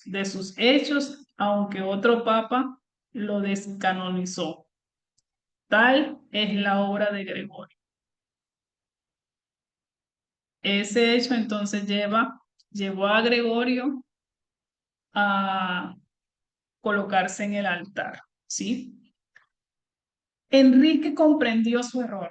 de sus hechos, aunque otro papa lo descanonizó. Tal es la obra de Gregorio. Ese hecho entonces llevó a Gregorio a colocarse en el altar, ¿sí? Enrique comprendió su error.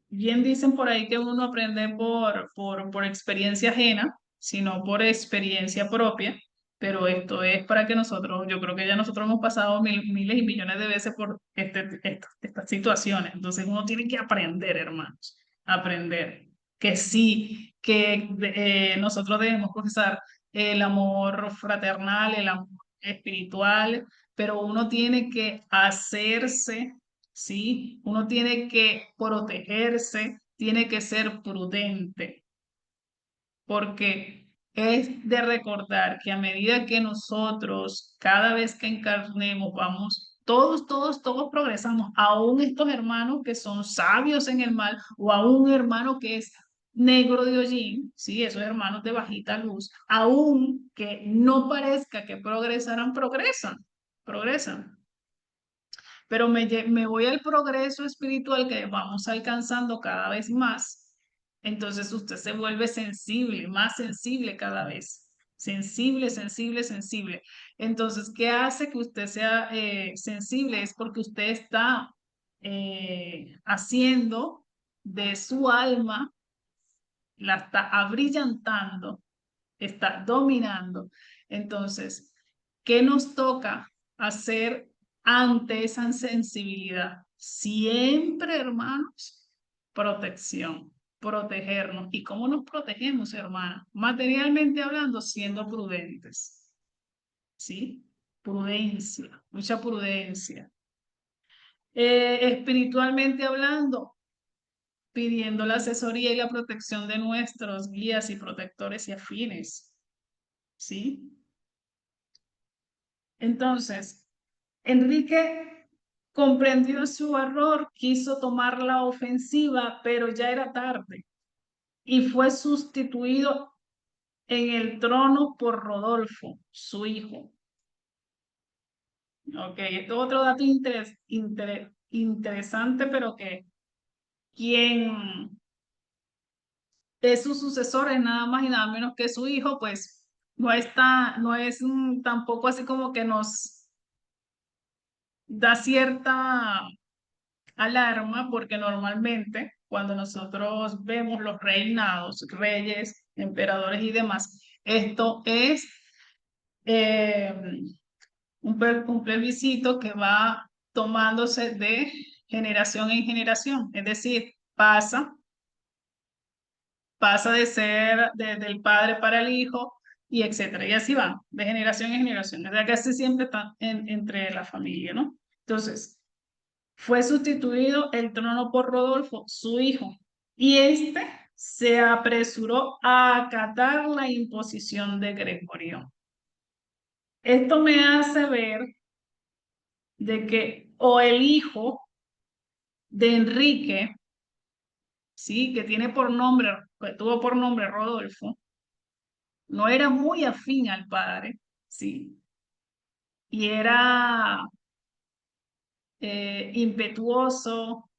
Bien dicen por ahí que uno aprende por experiencia ajena, sino por experiencia propia, pero esto es para que nosotros, yo creo que ya nosotros hemos pasado miles y millones de veces por estas situaciones, entonces uno tiene que aprender, hermanos, aprender que sí, que nosotros debemos profesar el amor fraternal, el amor espiritual, pero uno tiene que hacerse, ¿sí? Uno tiene que protegerse, tiene que ser prudente, porque es de recordar que a medida que nosotros, cada vez que encarnemos, vamos, todos progresamos, aún estos hermanos que son sabios en el mal, o a un hermano que es negro de hollín, ¿sí? Esos hermanos de bajita luz, aún que no parezca que progresaran, progresan. Pero me voy al progreso espiritual que vamos alcanzando cada vez más. Entonces usted se vuelve sensible, más sensible cada vez. Sensible, sensible, sensible. Entonces, ¿qué hace que usted sea sensible? Es porque usted está haciendo de su alma, la está abrillantando, está dominando. Entonces, ¿qué nos toca hacer ante esa sensibilidad? Siempre, hermanos, protección, protegernos. ¿Y cómo nos protegemos, hermanos? Materialmente hablando, siendo prudentes, ¿sí? Prudencia, mucha prudencia. Espiritualmente hablando, pidiendo la asesoría y la protección de nuestros guías y protectores y afines. ¿Sí? Entonces, Enrique comprendió su error, quiso tomar la ofensiva, pero ya era tarde y fue sustituido en el trono por Rodolfo, su hijo. Ok, esto es otro dato interesante, pero que quien es su sucesor es nada más y nada menos que su hijo, pues no es tampoco así como que nos da cierta alarma, porque normalmente cuando nosotros vemos los reinados, reyes, emperadores y demás, esto es eh, un plebiscito que va tomándose de generación en generación, es decir, pasa de ser del padre para el hijo y etcétera, y así va, de generación en generación, o sea, casi siempre está entre la familia, ¿no? Entonces, fue sustituido el trono por Rodolfo, su hijo, y este se apresuró a acatar la imposición de Gregorio. Esto me hace ver de que o el hijo de Enrique, sí, que tuvo por nombre Rodolfo, no era muy afín al padre, sí, y era impetuoso,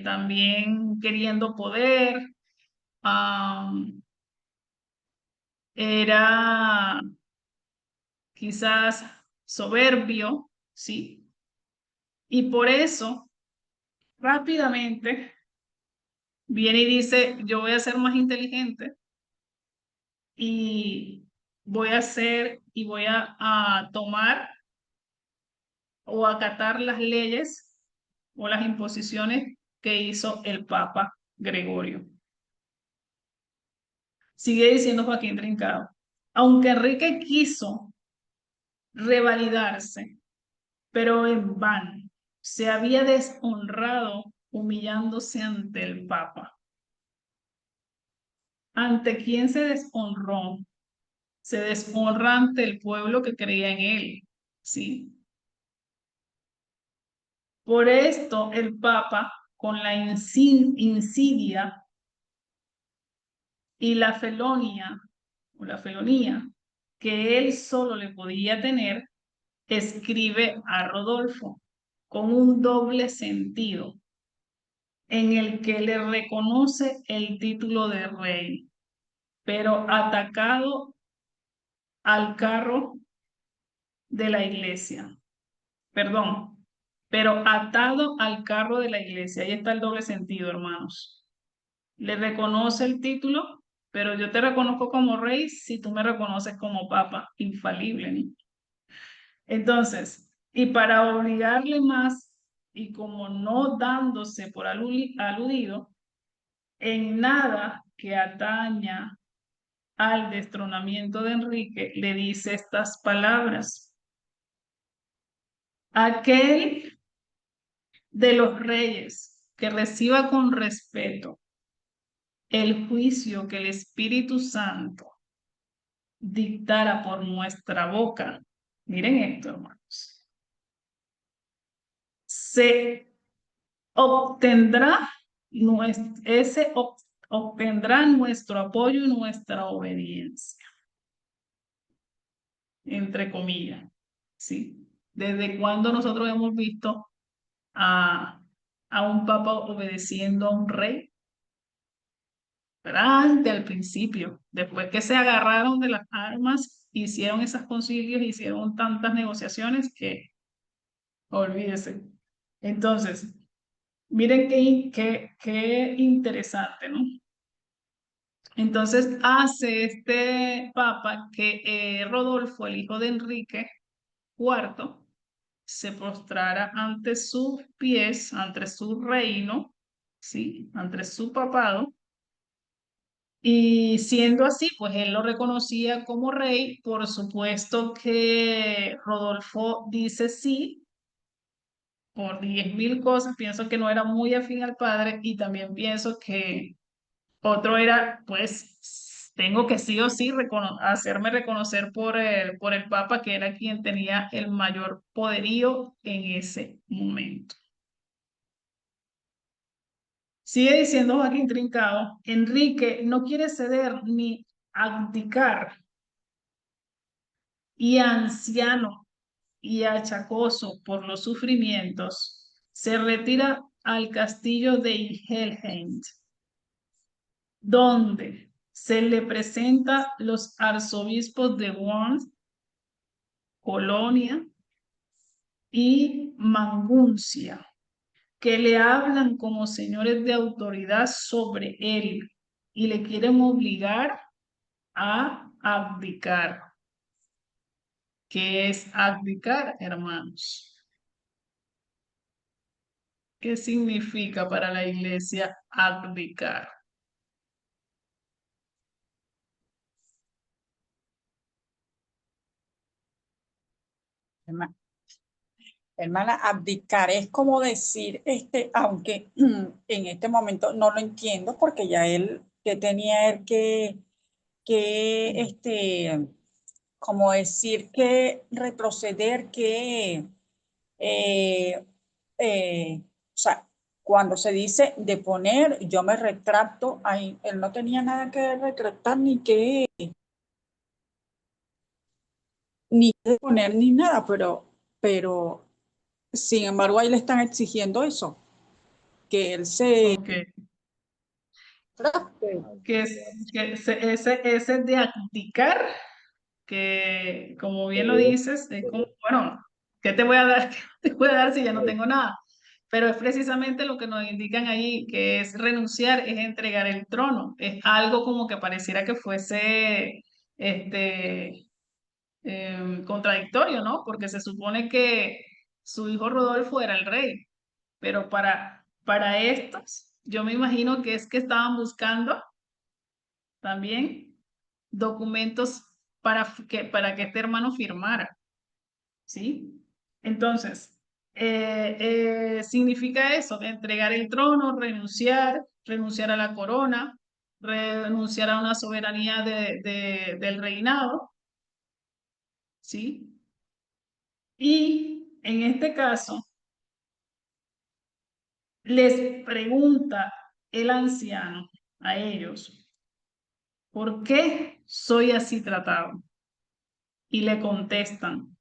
también queriendo poder, era quizás soberbio, sí, y por eso rápidamente viene y dice, yo voy a ser más inteligente y voy a hacer y voy a tomar o acatar las leyes o las imposiciones que hizo el Papa Gregorio. Sigue diciendo Joaquín Trincado. Aunque Enrique quiso revalidarse, pero en vano, se había deshonrado humillándose ante el Papa. ¿Ante quién se deshonró? Se deshonra ante el pueblo que creía en él, ¿sí? Por esto el Papa, con la insidia y la felonía, o la felonía, que él solo le podía tener, escribe a Rodolfo con un doble sentido, en el que le reconoce el título de rey, pero atacado al carro de la iglesia. Perdón, pero atado al carro de la iglesia. Ahí está el doble sentido, hermanos. Le reconoce el título, pero yo te reconozco como rey si tú me reconoces como papa, infalible, ¿no? Entonces, y para obligarle más, y como no dándose por aludido, en nada que ataña al destronamiento de Enrique, le dice estas palabras. Aquel de los reyes que reciba con respeto el juicio que el Espíritu Santo dictara por nuestra boca. Miren esto, hermanos. Se obtendrá obtendrá nuestro apoyo y nuestra obediencia, entre comillas, ¿sí? ¿Desde cuándo nosotros hemos visto a un papa obedeciendo a un rey? Antes, al principio, después que se agarraron de las armas, hicieron esos concilios, hicieron tantas negociaciones que olvídese. Entonces, miren qué interesante, ¿no? Entonces hace este papa que Rodolfo, el hijo de Enrique IV, se postrara ante sus pies, ante su reino, ¿sí? Ante su papado, Y siendo así, pues él lo reconocía como rey. Por supuesto que Rodolfo dice sí, por 10.000 cosas. Pienso que no era muy afín al padre y también pienso que otro era, pues, tengo que sí o sí hacerme reconocer por el Papa, que era quien tenía el mayor poderío en ese momento. Sigue diciendo Joaquín Trincao, Enrique no quiere ceder ni abdicar, y anciano y achacoso por los sufrimientos, se retira al castillo de Ingelheim, donde se le presenta los arzobispos de Worms, Colonia y Maguncia, que le hablan como señores de autoridad sobre él y le quieren obligar a abdicar. ¿Qué es abdicar, hermanos? ¿Qué significa para la iglesia abdicar? Herma- Hermana, abdicar es como decir, aunque en este momento no lo entiendo, porque ya él, que tenía él como decir que retroceder, eh, o sea, cuando se dice deponer, yo me retracto, ahí él no tenía nada que retractar ni que deponer ni nada, pero sin embargo ahí le están exigiendo eso, que él se Ok. retracte. Ese de abdicar, que como bien lo dices, es como, bueno, ¿qué te voy a dar? ¿Qué te voy a dar si ya no tengo nada? Pero es precisamente lo que nos indican ahí, que es renunciar, es entregar el trono. Es algo como que pareciera que fuese contradictorio, ¿no? Porque se supone que su hijo Rodolfo era el rey, pero para estos, yo me imagino que es que estaban buscando también documentos para que este hermano firmara, ¿sí? Entonces, significa eso, entregar el trono, renunciar a la corona, renunciar a una soberanía del reinado, ¿sí? Y en este caso, les pregunta el anciano a ellos, ¿por qué soy así tratado? Y le contestan,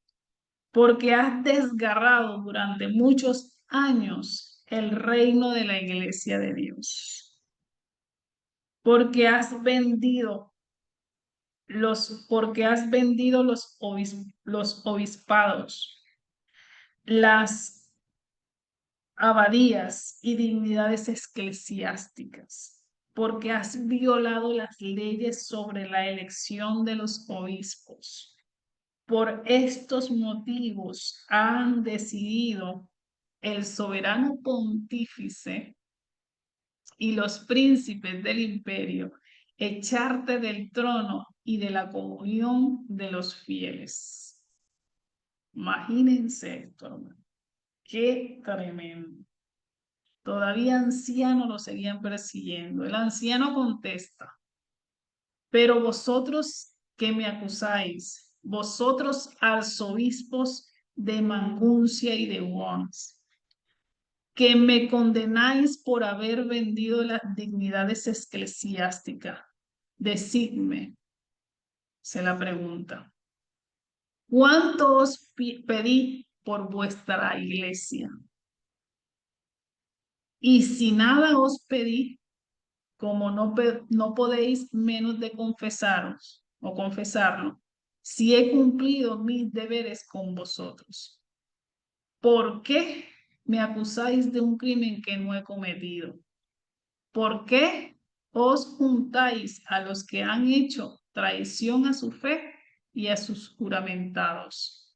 porque has desgarrado durante muchos años el reino de la iglesia de Dios, porque has vendido los obispados, las abadías y dignidades eclesiásticas, porque has violado las leyes sobre la elección de los obispos. Por estos motivos han decidido el soberano pontífice y los príncipes del imperio echarte del trono y de la comunión de los fieles. Imagínense esto, hermano. Qué tremendo. Todavía anciano lo seguían persiguiendo. El anciano contesta, pero vosotros que me acusáis, vosotros arzobispos de Maguncia y de Worms, que me condenáis por haber vendido las dignidades eclesiásticas, decidme, se la pregunta, ¿cuánto os pedí por vuestra iglesia? Y si nada os pedí, como no podéis menos de confesaros o confesarlo, si he cumplido mis deberes con vosotros. ¿Por qué me acusáis de un crimen que no he cometido? ¿Por qué os juntáis a los que han hecho traición a su fe y a sus juramentados?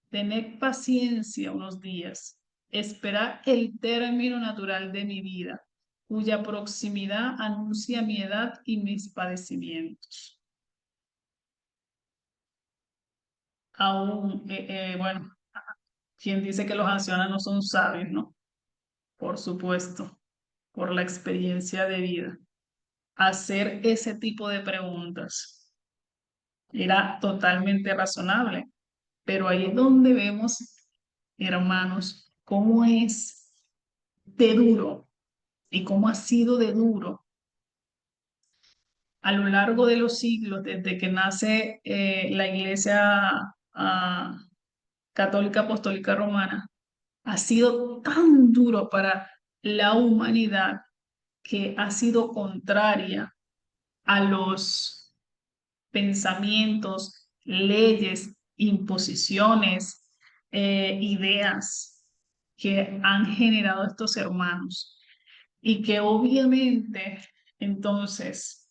Tened paciencia unos días, esperad el término natural de mi vida, cuya proximidad anuncia mi edad y mis padecimientos. Aún, bueno, quien dice que los ancianos no son sabios, ¿no? Por supuesto, por la experiencia de vida. Hacer ese tipo de preguntas era totalmente razonable, pero ahí es donde vemos, hermanos, cómo es de duro y cómo ha sido de duro a lo largo de los siglos, desde que nace la Iglesia Católica Apostólica Romana, ha sido tan duro para la humanidad que ha sido contraria a los pensamientos, leyes, imposiciones, ideas que han generado estos hermanos y que obviamente entonces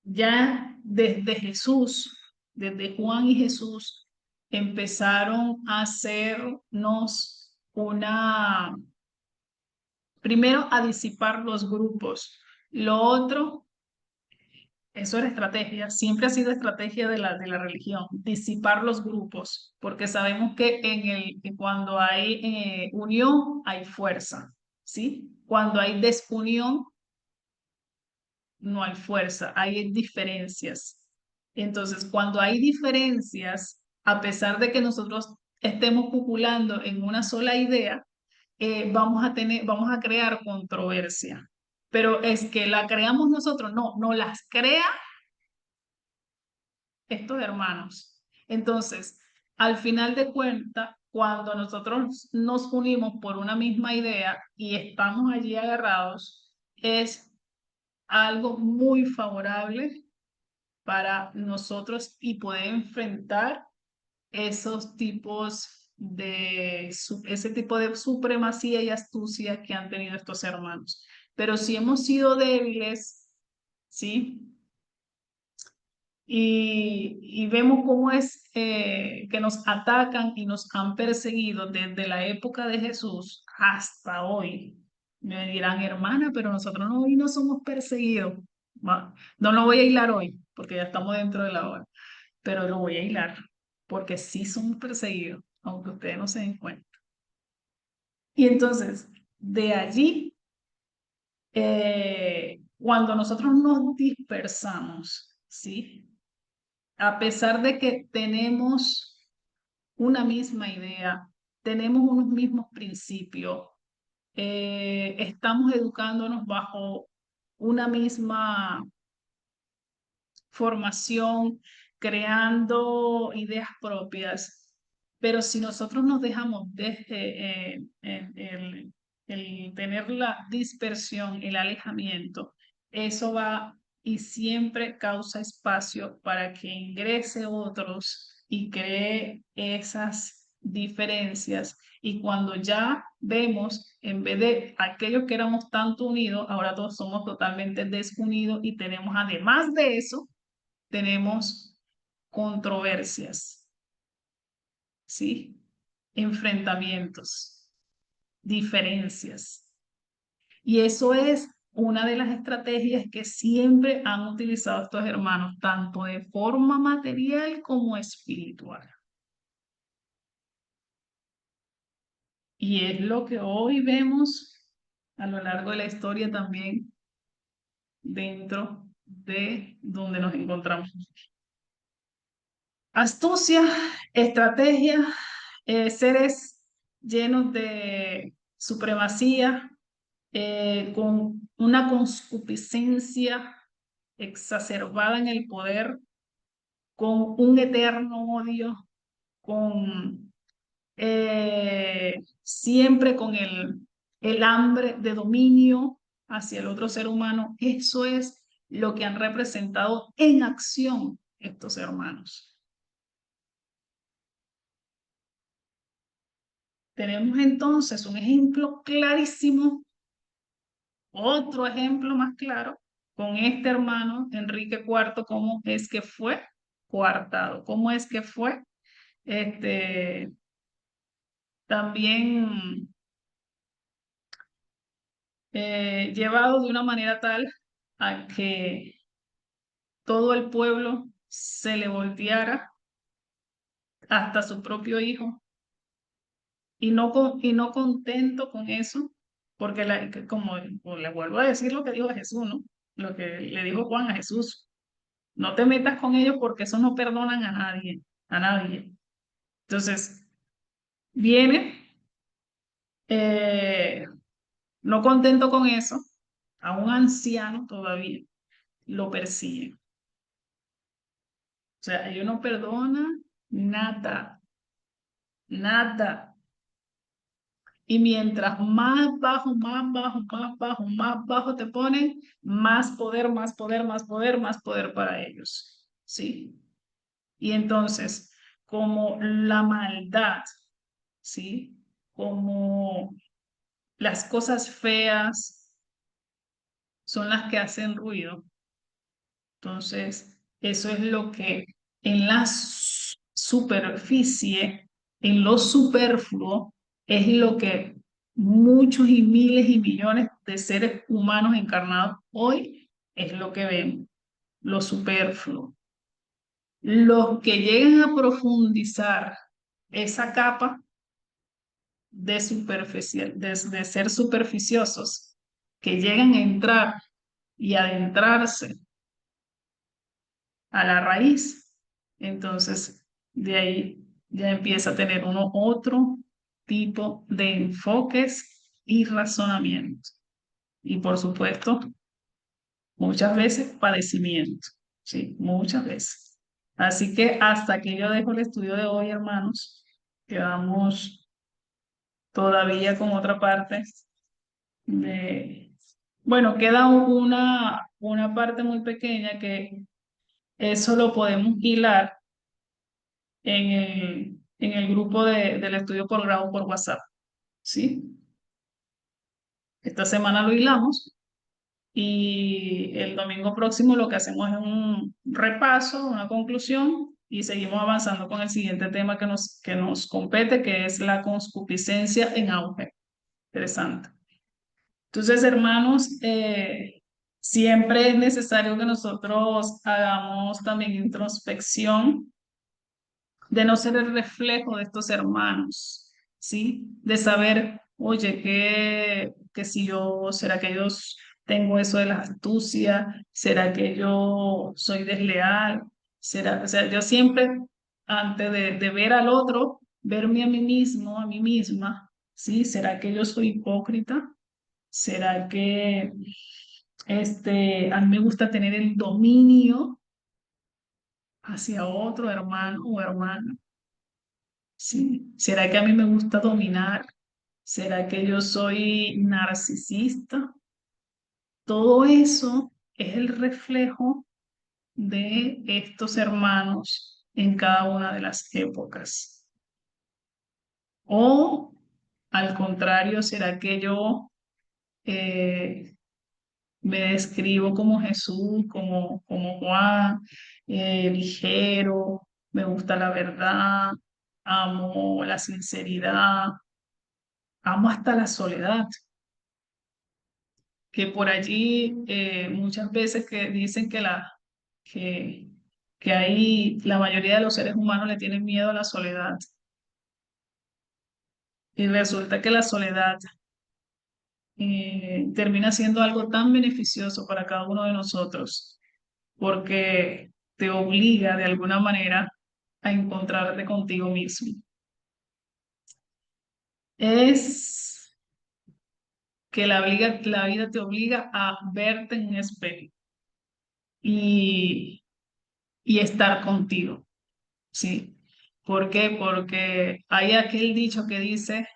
ya desde Jesús, desde Juan y Jesús, empezaron a hacernos primero a disipar los grupos. Lo otro, eso era estrategia, siempre ha sido estrategia de la religión, disipar los grupos, porque sabemos que cuando hay unión hay fuerza, ¿sí? Cuando hay desunión no hay fuerza, hay diferencias. Entonces, cuando hay diferencias, a pesar de que nosotros estemos populando en una sola idea, vamos a crear controversia. Pero es que la creamos nosotros, no las crea estos hermanos. Entonces, al final de cuentas, cuando nosotros nos unimos por una misma idea y estamos allí agarrados, es algo muy favorable para nosotros y poder enfrentar esos tipos ese tipo de supremacía y astucia que han tenido estos hermanos. Pero si hemos sido débiles, ¿sí? Y vemos cómo es que nos atacan y nos han perseguido desde la época de Jesús hasta hoy. Me dirán, hermana, pero nosotros hoy no somos perseguidos. No lo voy a hilar hoy, porque ya estamos dentro de la hora, pero lo voy a hilar, porque sí somos perseguidos, aunque ustedes no se den cuenta. Y entonces, de allí, cuando nosotros nos dispersamos, ¿sí? A pesar de que tenemos una misma idea, tenemos unos mismos principios, estamos educándonos bajo una misma formación, creando ideas propias, pero si nosotros nos dejamos el tener la dispersión, el alejamiento, eso va y siempre causa espacio para que ingrese otros y cree esas diferencias. Y cuando ya vemos, en vez de aquellos que éramos tanto unidos, ahora todos somos totalmente desunidos y tenemos, además de eso, tenemos controversias, ¿sí? Enfrentamientos, diferencias. Y eso es una de las estrategias que siempre han utilizado estos hermanos, tanto de forma material como espiritual. Y es lo que hoy vemos a lo largo de la historia también dentro de donde nos encontramos. Astucia, estrategia, seres llenos de supremacía, con una concupiscencia exacerbada en el poder, con un eterno odio, con siempre con el hambre de dominio hacia el otro ser humano. Eso es lo que han representado en acción estos hermanos. Tenemos entonces un ejemplo clarísimo, otro ejemplo más claro, con este hermano Enrique IV, cómo es que fue coartado, cómo es que fue también llevado de una manera tal a que todo el pueblo se le volteara, hasta su propio hijo, y no contento con eso, porque como le vuelvo a decir lo que dijo Jesús, ¿no? Lo que le dijo Juan a Jesús: no te metas con ellos porque eso no perdonan a nadie, a nadie. Entonces, viene, no contento con eso, a un anciano todavía lo persigue. O sea, ellos no perdonan nada, nada. Y mientras más bajo, más bajo, más bajo, más bajo te ponen, más poder, más poder, más poder, más poder para ellos. ¿Sí? Y entonces, como la maldad, ¿sí? Como las cosas feas son las que hacen ruido. Entonces, eso es lo que en la superficie, en lo superfluo, es lo que muchos y miles y millones de seres humanos encarnados hoy es lo que ven, lo superfluo. Los que llegan a profundizar esa capa de ser superficiosos, que llegan a entrar y adentrarse a la raíz, entonces de ahí ya empieza a tener uno otro tipo de enfoques y razonamientos. Y por supuesto, muchas veces padecimiento, sí, muchas veces. Así que hasta que yo dejo el estudio de hoy, hermanos, quedamos todavía con otra parte de, bueno, queda una parte muy pequeña que eso lo podemos hilar en el grupo del estudio por grado por WhatsApp, ¿sí? Esta semana lo hilamos y el domingo próximo lo que hacemos es un repaso, una conclusión y seguimos avanzando con el siguiente tema que nos compete, que es la concupiscencia en auge. Interesante. Entonces, hermanos, siempre es necesario que nosotros hagamos también introspección de no ser el reflejo de estos hermanos, ¿sí? De saber, oye, que si yo, ¿será que yo tengo eso de la astucia? ¿Será que yo soy desleal? ¿Será, o sea, yo siempre, antes de ver al otro, verme a mí mismo, a mí misma, ¿sí? ¿Será que yo soy hipócrita? ¿Será que a mí me gusta tener el dominio hacia otro hermano o hermana? Sí. ¿Será que a mí me gusta dominar? ¿Será que yo soy narcisista? Todo eso es el reflejo de estos hermanos en cada una de las épocas. O al contrario, ¿será que yo me describo como Jesús, como Juan, ligero, me gusta la verdad, amo la sinceridad, amo hasta la soledad? Que por allí muchas veces que dicen que, que ahí la mayoría de los seres humanos le tienen miedo a la soledad. Y resulta que la soledad termina siendo algo tan beneficioso para cada uno de nosotros, porque te obliga de alguna manera a encontrarte contigo mismo. Es que la vida te obliga a verte en un espejo y, y estar contigo, ¿sí? ¿Por qué? Porque hay aquel dicho que dice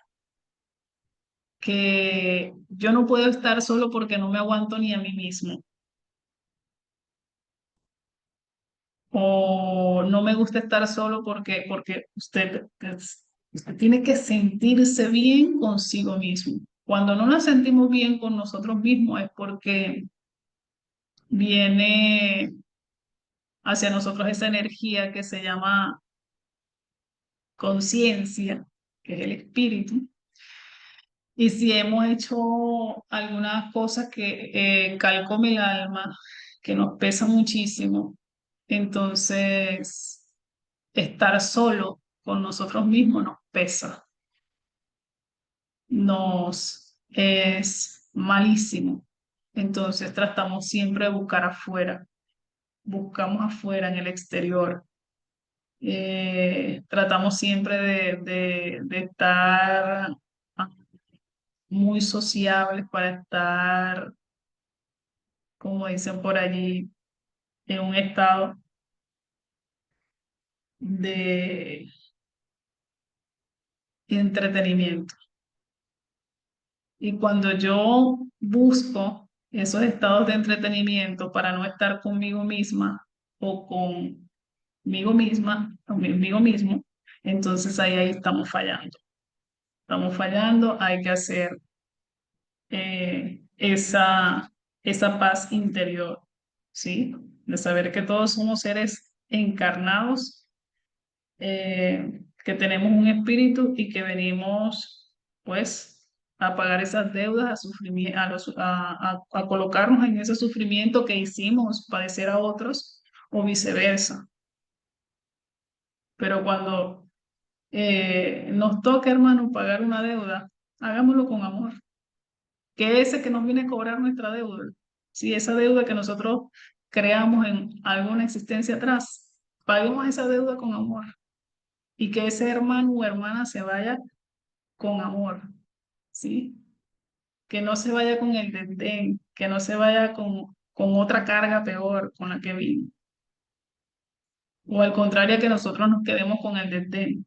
que yo no puedo estar solo porque no me aguanto ni a mí mismo. O no me gusta estar solo porque usted tiene que sentirse bien consigo mismo. Cuando no nos sentimos bien con nosotros mismos es porque viene hacia nosotros esa energía que se llama conciencia, que es el espíritu, Y si hemos hecho algunas cosas que calcome el alma, que nos pesa muchísimo, entonces estar solo con nosotros mismos nos pesa, nos es malísimo. Entonces tratamos siempre de buscar afuera, buscamos afuera en el exterior. Tratamos siempre de estar muy sociables para estar, como dicen por allí, en un estado de entretenimiento. Y cuando yo busco esos estados de entretenimiento para no estar conmigo misma o conmigo misma, o conmigo mismo, entonces ahí estamos fallando. Estamos fallando, hay que hacer esa paz interior, ¿sí? De saber que todos somos seres encarnados, que tenemos un espíritu y que venimos, pues, a pagar esas deudas, a, a colocarnos en ese sufrimiento que hicimos padecer a otros o viceversa. Pero cuando nos toque, hermano, pagar una deuda, hagámoslo con amor. Que ese que nos viene a cobrar nuestra deuda, si esa deuda que nosotros creamos en alguna existencia atrás, paguemos esa deuda con amor y que ese hermano o hermana se vaya con amor, ¿sí? Que no se vaya con el desdén, que no se vaya con otra carga peor con la que vino. O al contrario, que nosotros nos quedemos con el desdén.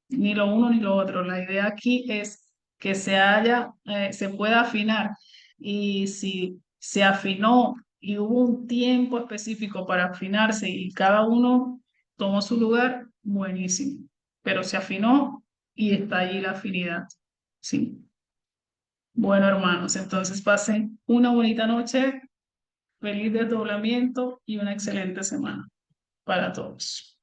Ni lo uno ni lo otro. La idea aquí es que se pueda afinar. Y si se afinó y hubo un tiempo específico para afinarse y cada uno tomó su lugar, buenísimo. Pero se afinó y está allí la afinidad. Sí. Bueno, hermanos, entonces pasen una bonita noche, feliz desdoblamiento y una excelente semana para todos.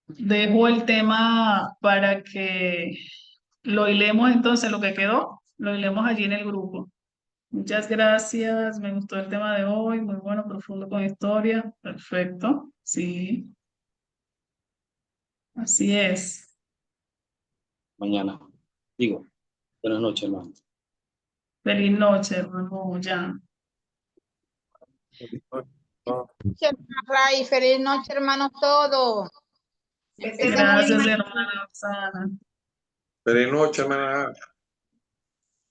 Dejo el tema para que lo hilemos entonces, lo que quedó, lo hilemos allí en el grupo. Muchas gracias, me gustó el tema de hoy, muy bueno, profundo con historia, perfecto, sí, así es. Mañana. Digo, buenas noches, hermano. Feliz noche, hermano Jan. Ray, feliz noche, hermanos todos. Gracias, hermana Oxana. Feliz noche, hermana.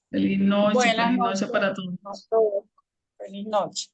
Feliz noche, Buenas feliz noche noches para todos. a todos. Feliz noche.